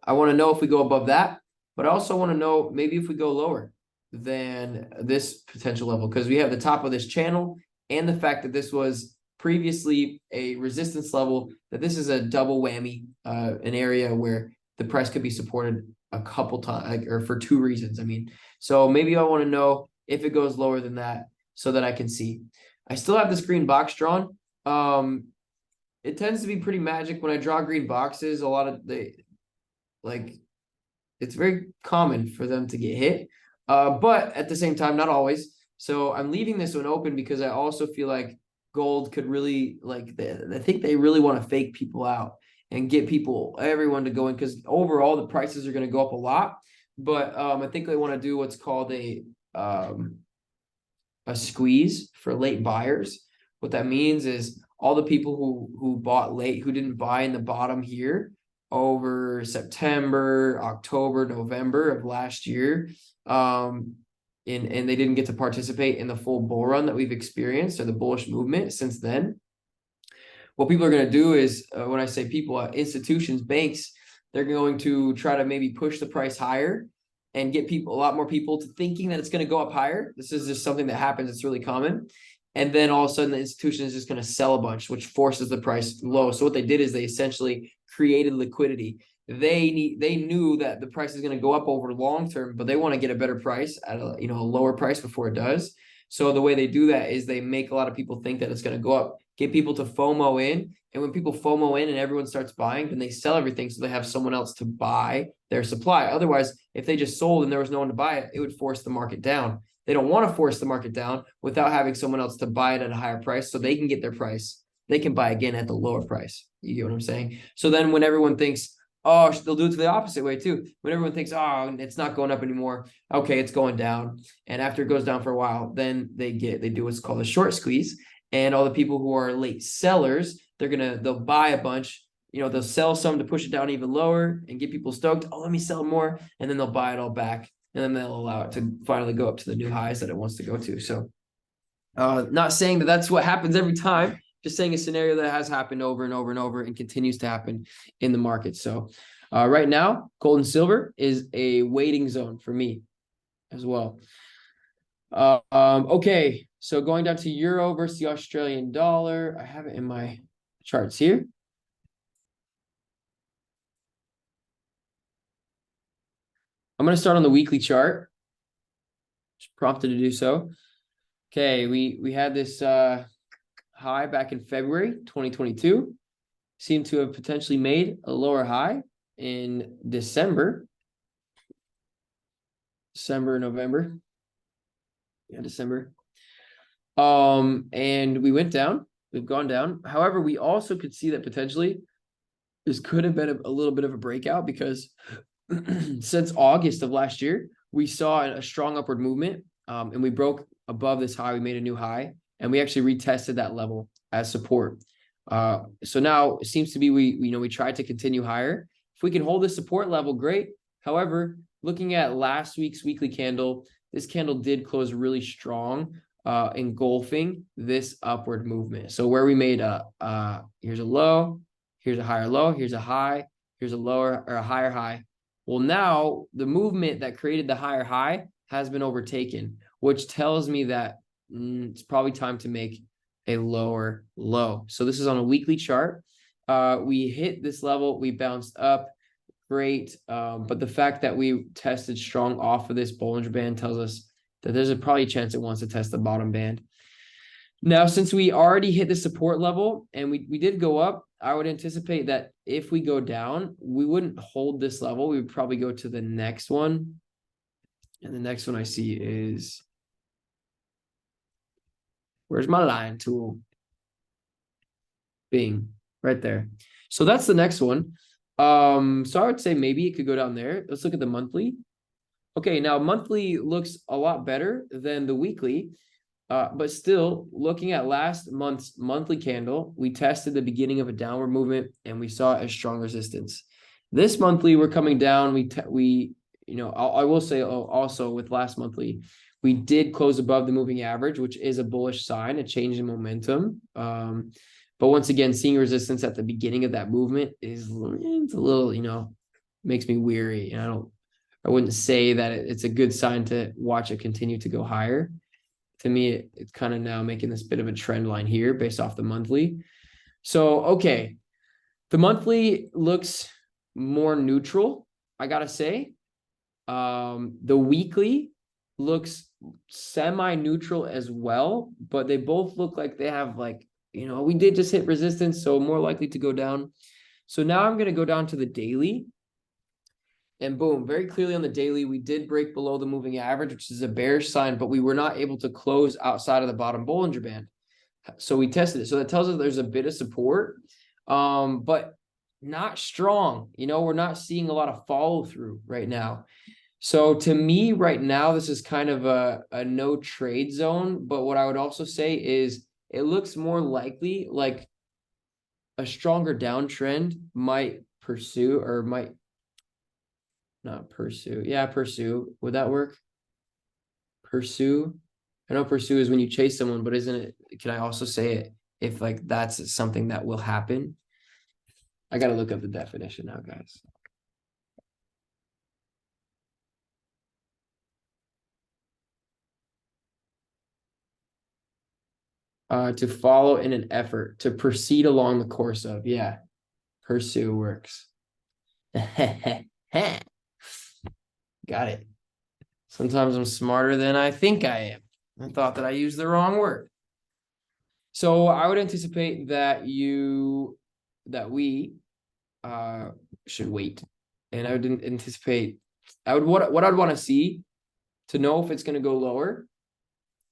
I want to know if we go above that, but I also want to know maybe if we go lower than this potential level, because we have the top of this channel and the fact that this was previously a resistance level, that this is a double whammy, an area where the price could be supported a couple times, or for 2 reasons. I mean, so maybe I want to know if it goes lower than that so that I can see. I still have this green box drawn. It tends to be pretty magic when I draw green boxes. A lot of it's very common for them to get hit. But at the same time, not always. So I'm leaving this one open because I also feel like gold could really, I think they really want to fake people out and get everyone to go in, because overall the prices are going to go up a lot. But I think they want to do what's called a squeeze for late buyers. What that means is all the people who bought late, who didn't buy in the bottom here over September, October, November of last year, and they didn't get to participate in the full bull run that we've experienced, or the bullish movement since then. What people are going to do is, when I say people, institutions, banks, they're going to try to maybe push the price higher and get a lot more people to thinking that it's going to go up higher. This is just something that happens. It's really common. And then all of a sudden the institution is just going to sell a bunch, which forces the price low. So what they did is they essentially created liquidity. They knew that the price is going to go up over long term, but they want to get a better price at a lower price before it does. So the way they do that is they make a lot of people think that it's going to go up, get people to FOMO in. And when people FOMO in and everyone starts buying, then they sell everything so they have someone else to buy their supply. Otherwise, if they just sold and there was no one to buy it, it would force the market down. They don't want to force the market down without having someone else to buy it at a higher price so they can get their price. They can buy again at the lower price. You get what I'm saying? So then when everyone thinks, oh, they'll do it to the opposite way too. When everyone thinks, oh, it's not going up anymore. Okay, it's going down. And after it goes down for a while, then they do what's called a short squeeze. And all the people who are late sellers, they'll buy a bunch. They'll sell some to push it down even lower and get people stoked. Oh, let me sell more. And then they'll buy it all back. And then they'll allow it to finally go up to the new highs that it wants to go to. So not saying that that's what happens every time, just saying a scenario that has happened over and over and over and continues to happen in the market. So Right now, gold and silver is a waiting zone for me as well. Okay, so going down to euro versus the Australian dollar. I have it in my charts here. I'm going to start on the weekly chart. Just prompted to do so. Okay, we had this high back in February 2022. Seemed to have potentially made a lower high in December, November. Yeah, December. And we went down. We've gone down. However, we also could see that potentially this could have been a little bit of a breakout because since August of last year, we saw a strong upward movement, and we broke above this high. We made a new high, and we actually retested that level as support. So now it seems to be we tried to continue higher. If we can hold this support level, great. However, looking at last week's weekly candle, this candle did close really strong, engulfing this upward movement. So where we made here's a low, here's a higher low, here's a high, here's a lower or a higher high. Well, now the movement that created the higher high has been overtaken, which tells me that it's probably time to make a lower low. So this is on a weekly chart. We hit this level, we bounced up, great. But the fact that we tested strong off of this Bollinger Band tells us that there's probably a chance it wants to test the bottom band. Now, since we already hit the support level and we did go up, I would anticipate that if we go down, we wouldn't hold this level. We would probably go to the next one. And the next one I see is, where's my line tool? Bing, right there. So that's the next one. So I would say maybe it could go down there. Let's look at the monthly. Okay, now monthly looks a lot better than the weekly. But still, looking at last month's monthly candle, we tested the beginning of a downward movement and we saw a strong resistance. This monthly, we're coming down. I will say also with last monthly, we did close above the moving average, which is a bullish sign, a change in momentum. But once again, seeing resistance at the beginning of that movement it's a little, makes me weary. And I wouldn't say that it's a good sign to watch it continue to go higher. To me, it's kind of now making this bit of a trend line here based off the monthly. So, okay, the monthly looks more neutral, I gotta say. The weekly looks semi-neutral as well, but they both look like they have we did just hit resistance, so more likely to go down. So now I'm going to go down to the daily. And boom, very clearly on the daily, we did break below the moving average, which is a bearish sign, but we were not able to close outside of the bottom Bollinger Band. So we tested it. So that tells us there's a bit of support, but not strong. We're not seeing a lot of follow through right now. So to me right now, this is kind of a no trade zone. But what I would also say is it looks more likely like a stronger downtrend might pursue or might not pursue. Yeah, pursue. Would that work? Pursue. I know pursue is when you chase someone, but isn't it? Can I also say it if that's something that will happen? I got to look up the definition now, guys. To follow in an effort, to proceed along the course of. Yeah, pursue works. Got it. Sometimes I'm smarter than I think I am. I thought that I used the wrong word. So I would anticipate that we should wait. And I would anticipate, what I'd want to see to know if it's going to go lower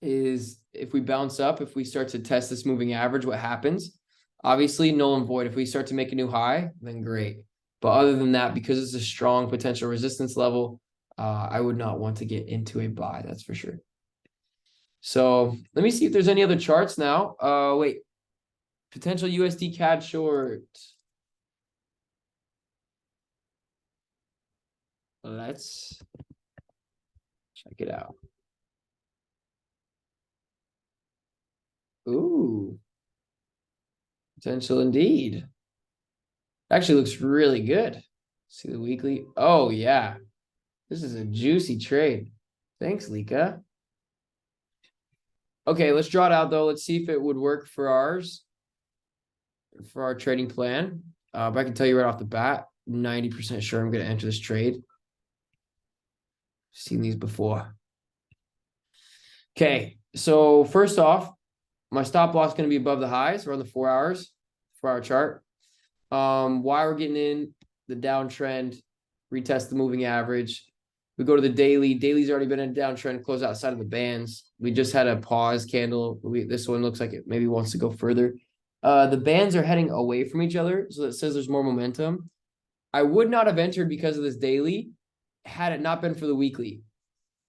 is if we bounce up, if we start to test this moving average, what happens? Obviously, null and void. If we start to make a new high, then great. But other than that, because it's a strong potential resistance level, I would not want to get into a buy, that's for sure. So let me see if there's any other charts now. Wait, potential USD CAD short. Let's check it out. Ooh, potential indeed. Actually looks really good. See the weekly. Oh, yeah. This is a juicy trade. Thanks, Lika. Okay, let's draw it out, though. Let's see if it would work for ours, for our trading plan. But I can tell you right off the bat, 90% sure I'm going to enter this trade. Seen these before. Okay, so first off, my stop loss is going to be above the highs. We're on the 4 hours, 4-hour chart. Why we're getting in the downtrend, retest the moving average. We go to the daily. Daily's already been in a downtrend, close outside of the bands. We just had a pause candle. This one looks like it maybe wants to go further. The bands are heading away from each other, so that says there's more momentum. I would not have entered because of this daily had it not been for the weekly.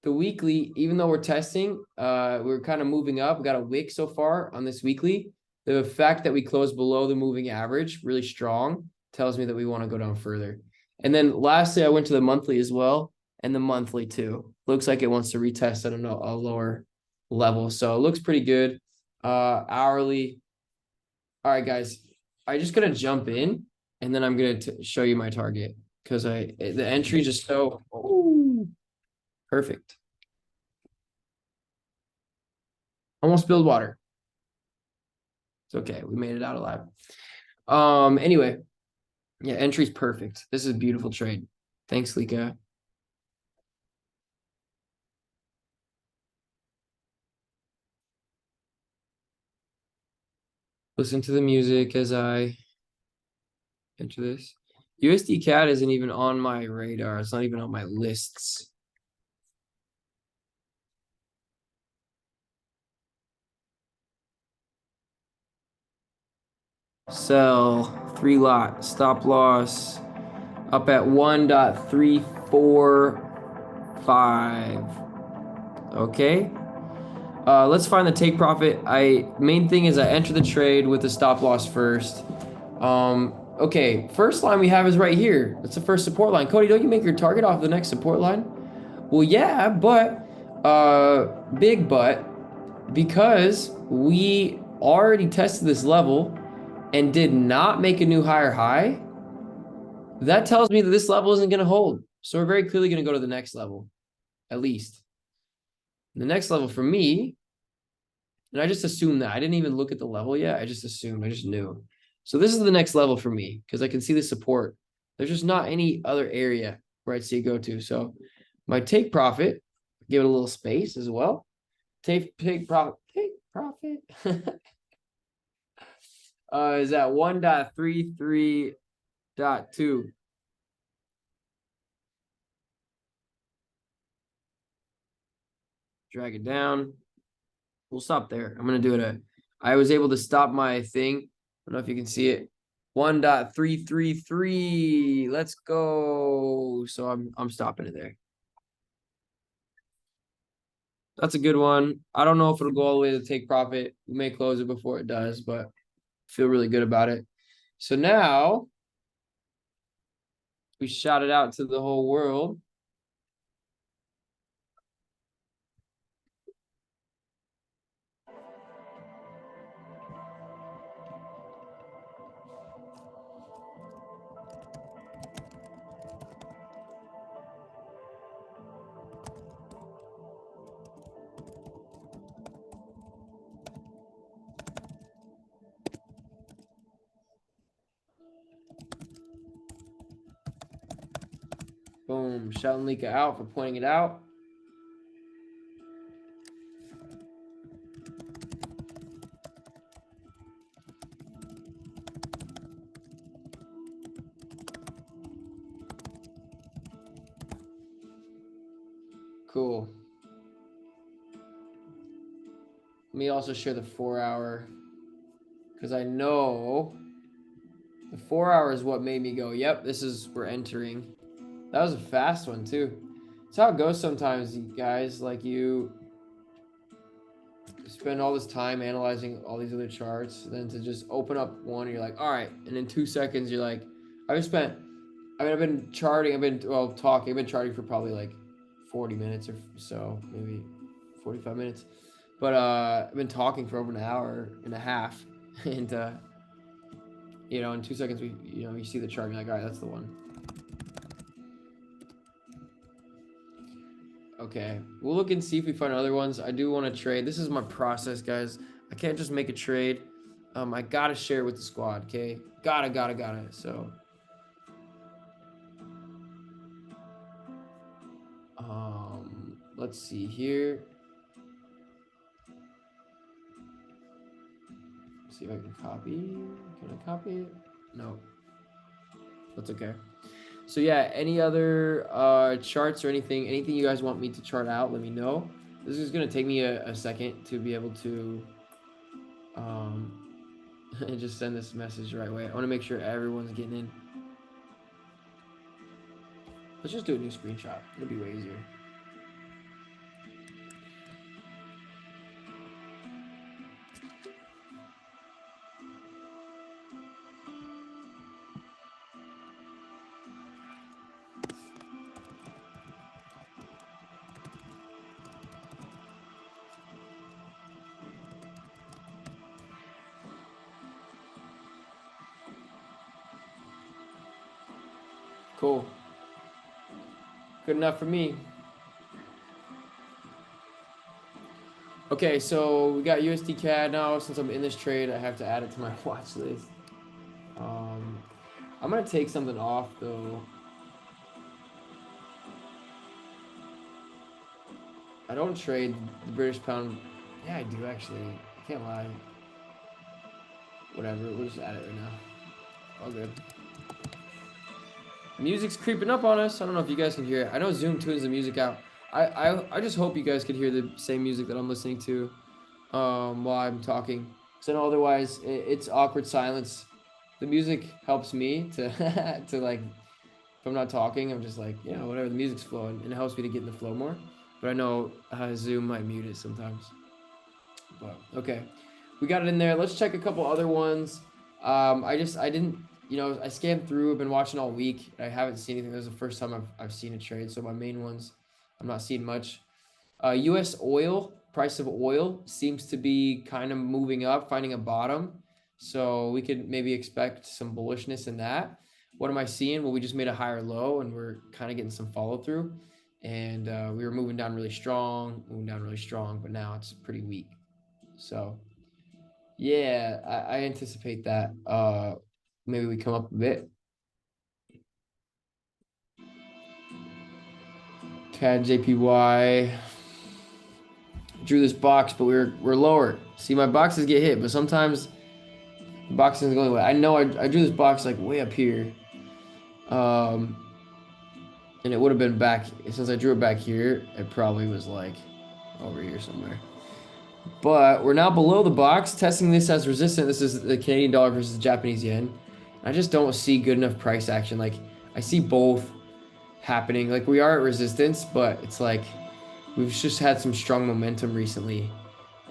The weekly, even though we're testing, we're kind of moving up. We got a wick so far on this weekly. The fact that we closed below the moving average really strong tells me that we want to go down further. And then lastly, I went to the monthly as well, and the monthly too. Looks like it wants to retest at a lower level. So it looks pretty good. Hourly. All right, guys. I'm just gonna jump in and then I'm gonna show you my target because the entry just so perfect. Almost spilled water. It's okay. We made it out alive. Anyway, yeah, entry's perfect. This is a beautiful trade. Thanks, Lika. Listen to the music as I enter this. USD CAD isn't even on my radar. It's not even on my lists. Sell 3 lot, stop loss up at 1.345. Okay. Let's find the take profit. Main thing is I enter the trade with the stop loss first. Okay, first line we have is right here. That's the first support line. Cody, don't you make your target off the next support line? Well, yeah, but big but, because we already tested this level and did not make a new higher high, that tells me that this level isn't going to hold. So we're very clearly going to go to the next level, at least. The next level for me, and I just assumed that. I didn't even look at the level yet. I just assumed. I just knew. So this is the next level for me because I can see the support. There's just not any other area where I'd see it go to. So my take profit, give it a little space as well. Take profit is at 1.33.2. Drag it down. We'll stop there. I'm going to do it. I was able to stop my thing. I don't know if you can see it. 1.333. Let's go. So I'm stopping it there. That's a good one. I don't know if it'll go all the way to take profit. We may close it before it does, but feel really good about it. So now we shout it out to the whole world. Boom. Shouting Lika out for pointing it out. Cool. Let me also share the 4-hour because I know the 4-hour is what made me go, yep, we're entering. That was a fast one too. It's how it goes sometimes, you guys. Like you spend all this time analyzing all these other charts, then to just open up one, and you're like, all right. And in 2 seconds, you're like, I've been charting, I've been charting for probably like 40 minutes or so, maybe 45 minutes. But I've been talking for over an hour and a half. And in 2 seconds, you see the chart, and you're like, all right, that's the one. Okay, we'll look and see if we find other ones. I do want to trade. This is my process, guys. I can't just make a trade. I gotta share it with the squad. Okay, gotta. So, let's see here. See if I can copy. Can I copy it? No, that's okay. So yeah, any other charts or anything you guys want me to chart out, let me know. This is gonna take me a second to be able to just send this message the right way. I want to make sure everyone's getting in. Let's just do a new screenshot. It'll be way easier. Cool. Good enough for me. Okay, so we got USD CAD now. Since I'm in this trade, I have to add it to my watch list. I'm gonna take something off though. I don't trade the British pound. Yeah, I do actually. I can't lie. Whatever, we'll just add it right now. All good. Music's creeping up on us. I don't know if you guys can hear it. I know Zoom tunes the music out. I just hope you guys could hear the same music that I'm listening to while I'm talking. Because I know otherwise it's awkward silence. The music helps me to to like, if I'm not talking, I'm just like, you know, whatever, the music's flowing, and it helps me to get in the flow more. But I know Zoom might mute it sometimes. But okay, we got it in there. Let's check a couple other ones. I didn't, you know, I scanned through. I've been watching all week. I haven't seen anything. This is the first time I've seen a trade. So my main ones, I'm not seeing much. U.S. oil, price of oil seems to be kind of moving up, finding a bottom. So we could maybe expect some bullishness in that. What am I seeing? Well, we just made a higher low and we're kind of getting some follow through. And we were moving down really strong, but now it's pretty weak. So yeah, I anticipate that. Maybe we come up a bit. CAD JPY. Drew this box, but we're lower. See, my boxes get hit, but sometimes the box isn't going away. I know I drew this box like way up here. And it would have been back, since I drew it back here, it probably was like over here somewhere. But we're now below the box, testing this as resistant. This is the Canadian dollar versus the Japanese yen. I just don't see good enough price action. Like, I see both happening. Like, we are at resistance, but it's like we've just had some strong momentum recently.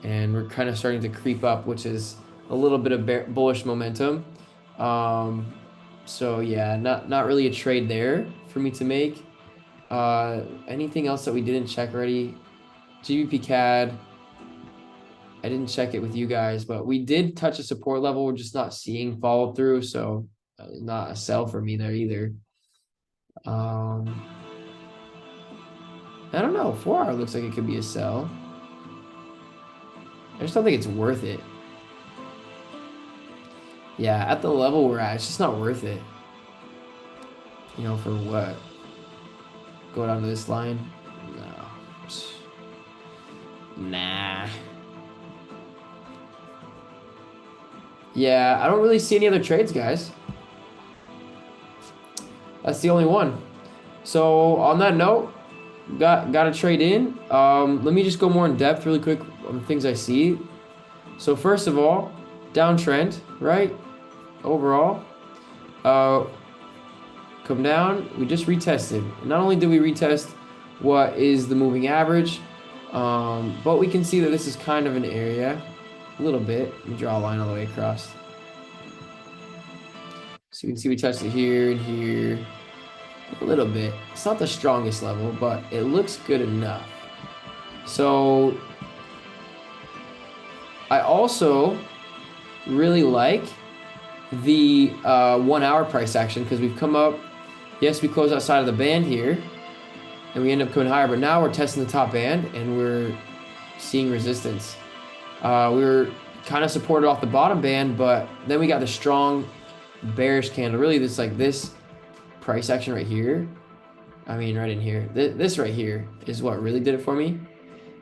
And we're kind of starting to creep up, which is a little bit of bullish momentum. So yeah, not really a trade there for me to make. Anything else that we didn't check already? GBP CAD. I didn't check it with you guys, but we did touch a support level. We're just not seeing follow through, so not a sell for me there either. I don't know. 4 hour looks like it could be a sell. I just don't think it's worth it. Yeah, at the level we're at, it's just not worth it. You know, for what? Go down to this line? No. Nah. Yeah, I don't really see any other trades, guys. That's the only one. So on that note, got a trade in. Let me just go more in depth really quick on the things I see. So first of all, downtrend, right? Overall, come down. We just retested. Not only did we retest what is the moving average, but we can see that this is kind of an area, a little bit. Let me draw a line all the way across. So you can see we touched it here and here, a little bit. It's not the strongest level, but it looks good enough. So I also really like the 1 hour price action because we've come up. Yes, we closed outside of the band here, and we end up coming higher. But now we're testing the top band and we're seeing resistance. We were kind of supported off the bottom band, but then we got the strong bearish candle. Really, this price action right here. I mean, right in here. This right here is what really did it for me,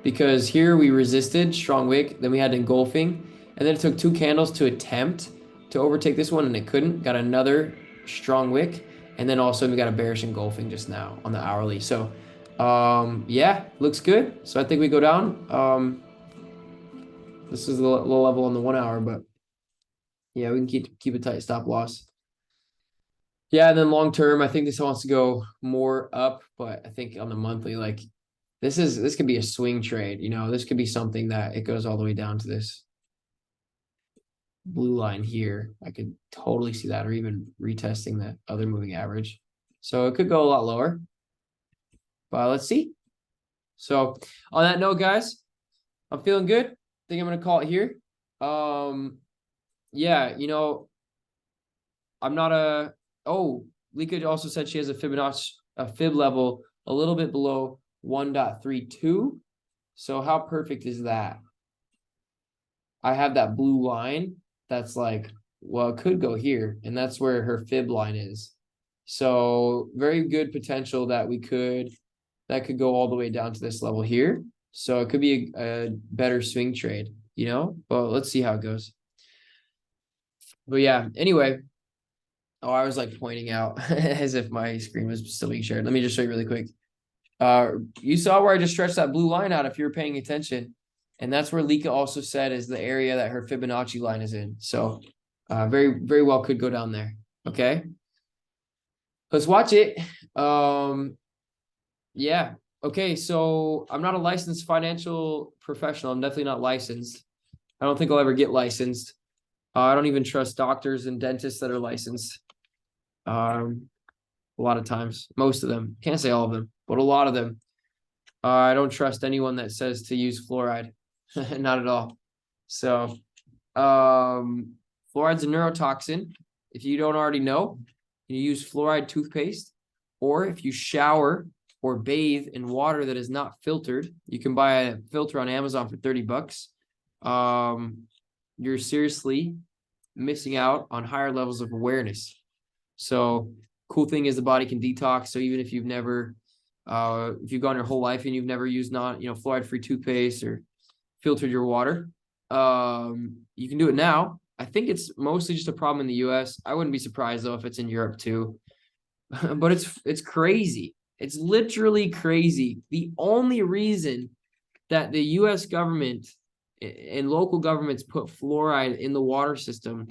because here we resisted strong wick, then we had engulfing, and then it took 2 candles to attempt to overtake this one, and it couldn't. Got another strong wick, and then also we got a bearish engulfing just now on the hourly. So, yeah, looks good. So I think we go down. This is the low level on the 1 hour, but yeah, we can keep a tight stop loss. Yeah, and then long term, I think this wants to go more up, but I think on the monthly, like this could be a swing trade. This could be something that it goes all the way down to this blue line here. I could totally see that, or even retesting that other moving average. So it could go a lot lower, but let's see. So on that note, guys, I'm feeling good. I think I'm gonna call it here. Yeah, I'm not a. Oh, Lika also said she has a Fibonacci fib level a little bit below 1.32. So how perfect is that? I have that blue line that's like, well, it could go here, and that's where her fib line is. So very good potential that could go all the way down to this level here. So it could be a better swing trade, but let's see how it goes. But yeah, anyway. Oh, I was like pointing out as if my screen was still being shared. Let me just show you really quick. You saw where I just stretched that blue line out if you were paying attention. And that's where Lika also said is the area that her Fibonacci line is in. So very, very well could go down there. Okay. Let's watch it. Yeah. Okay. So I'm not a licensed financial professional. I'm definitely not licensed. I don't think I'll ever get licensed. I don't even trust doctors and dentists that are licensed. A lot of times, most of them, can't say all of them, but a lot of them. I don't trust anyone that says to use fluoride. Not at all. So, fluoride's a neurotoxin. If you don't already know, you use fluoride toothpaste, or if you shower or bathe in water that is not filtered, you can buy a filter on Amazon for $30. You're seriously missing out on higher levels of awareness. So cool thing is the body can detox. So even if you've never, if you've gone your whole life and you've never used fluoride-free toothpaste or filtered your water, you can do it now. I think it's mostly just a problem in the US. I wouldn't be surprised though if it's in Europe too. But it's crazy. It's literally crazy. The only reason that the US government and local governments put fluoride in the water system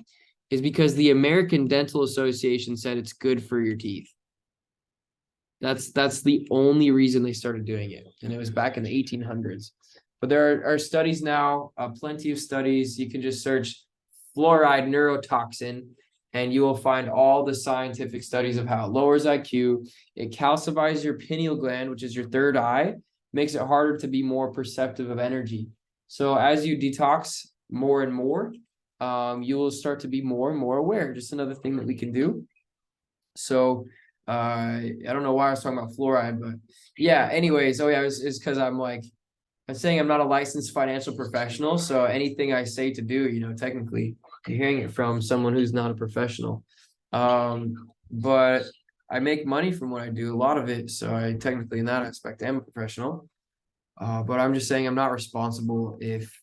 is because the American Dental Association said it's good for your teeth. That's the only reason they started doing it. And it was back in the 1800s. But there are studies now, plenty of studies. You can just search fluoride neurotoxin, and you will find all the scientific studies of how it lowers IQ. It calcifies your pineal gland, which is your third eye, makes it harder to be more perceptive of energy. So as you detox more and more, you will start to be more and more aware. Just another thing that we can do. So I don't know why I was talking about fluoride, but yeah, anyways, it's because I'm saying I'm not a licensed financial professional. So anything I say to do, technically you're hearing it from someone who's not a professional. But I make money from what I do, a lot of it. So I technically in that aspect am a professional. But I'm just saying I'm not responsible if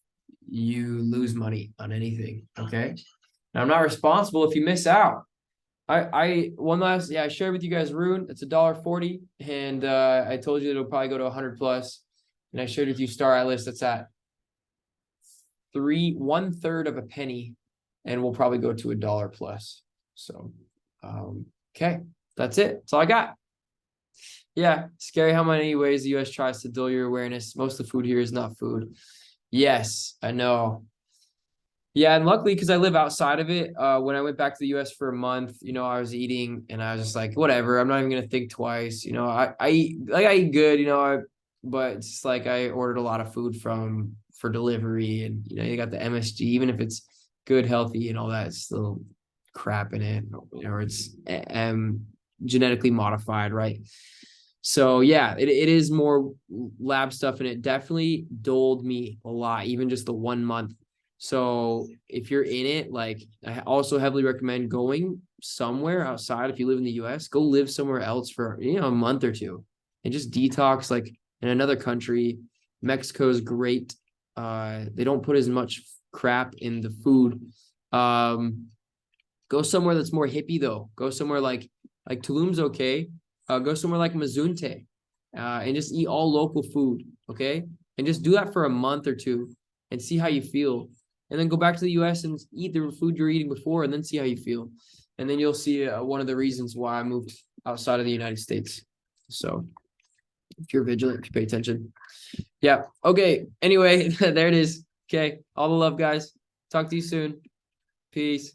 you lose money on anything. Okay. And I'm not responsible if you miss out. I shared with you guys Rune. It's $1.40, and I told you it'll probably go to 100 plus. And I shared with you Star Atlas. That's at 1/3 of a penny, and we'll probably go to $1 plus. So, okay, that's it. That's all I got. Yeah, scary how many ways the U.S. tries to dull your awareness. Most of the food here is not food. Yes, I know. Yeah, and luckily, because I live outside of it, when I went back to the US for a month, I was eating and I was just like, whatever, I'm not even gonna think twice. I eat good, but it's just like I ordered a lot of food for delivery, and you got the MSG, even if it's good, healthy, and all that, it's still crap in it, or it's genetically modified, right? So yeah, it is more lab stuff, and it definitely doled me a lot, even just the 1 month. So if you're in it, like I also heavily recommend going somewhere outside. If you live in the US, go live somewhere else for a month or two and just detox like in another country. Mexico's great. They don't put as much crap in the food. Go somewhere that's more hippie though. Go somewhere like Tulum's okay. Go somewhere like Mazunte, and just eat all local food. Okay, and just do that for a month or two and see how you feel. And then go back to the U.S. and eat the food you're eating before, and then see how you feel. And then you'll see one of the reasons why I moved outside of the United States. So if you're vigilant, if you pay attention. Yeah. Okay. Anyway, there it is. Okay. All the love, guys. Talk to you soon. Peace.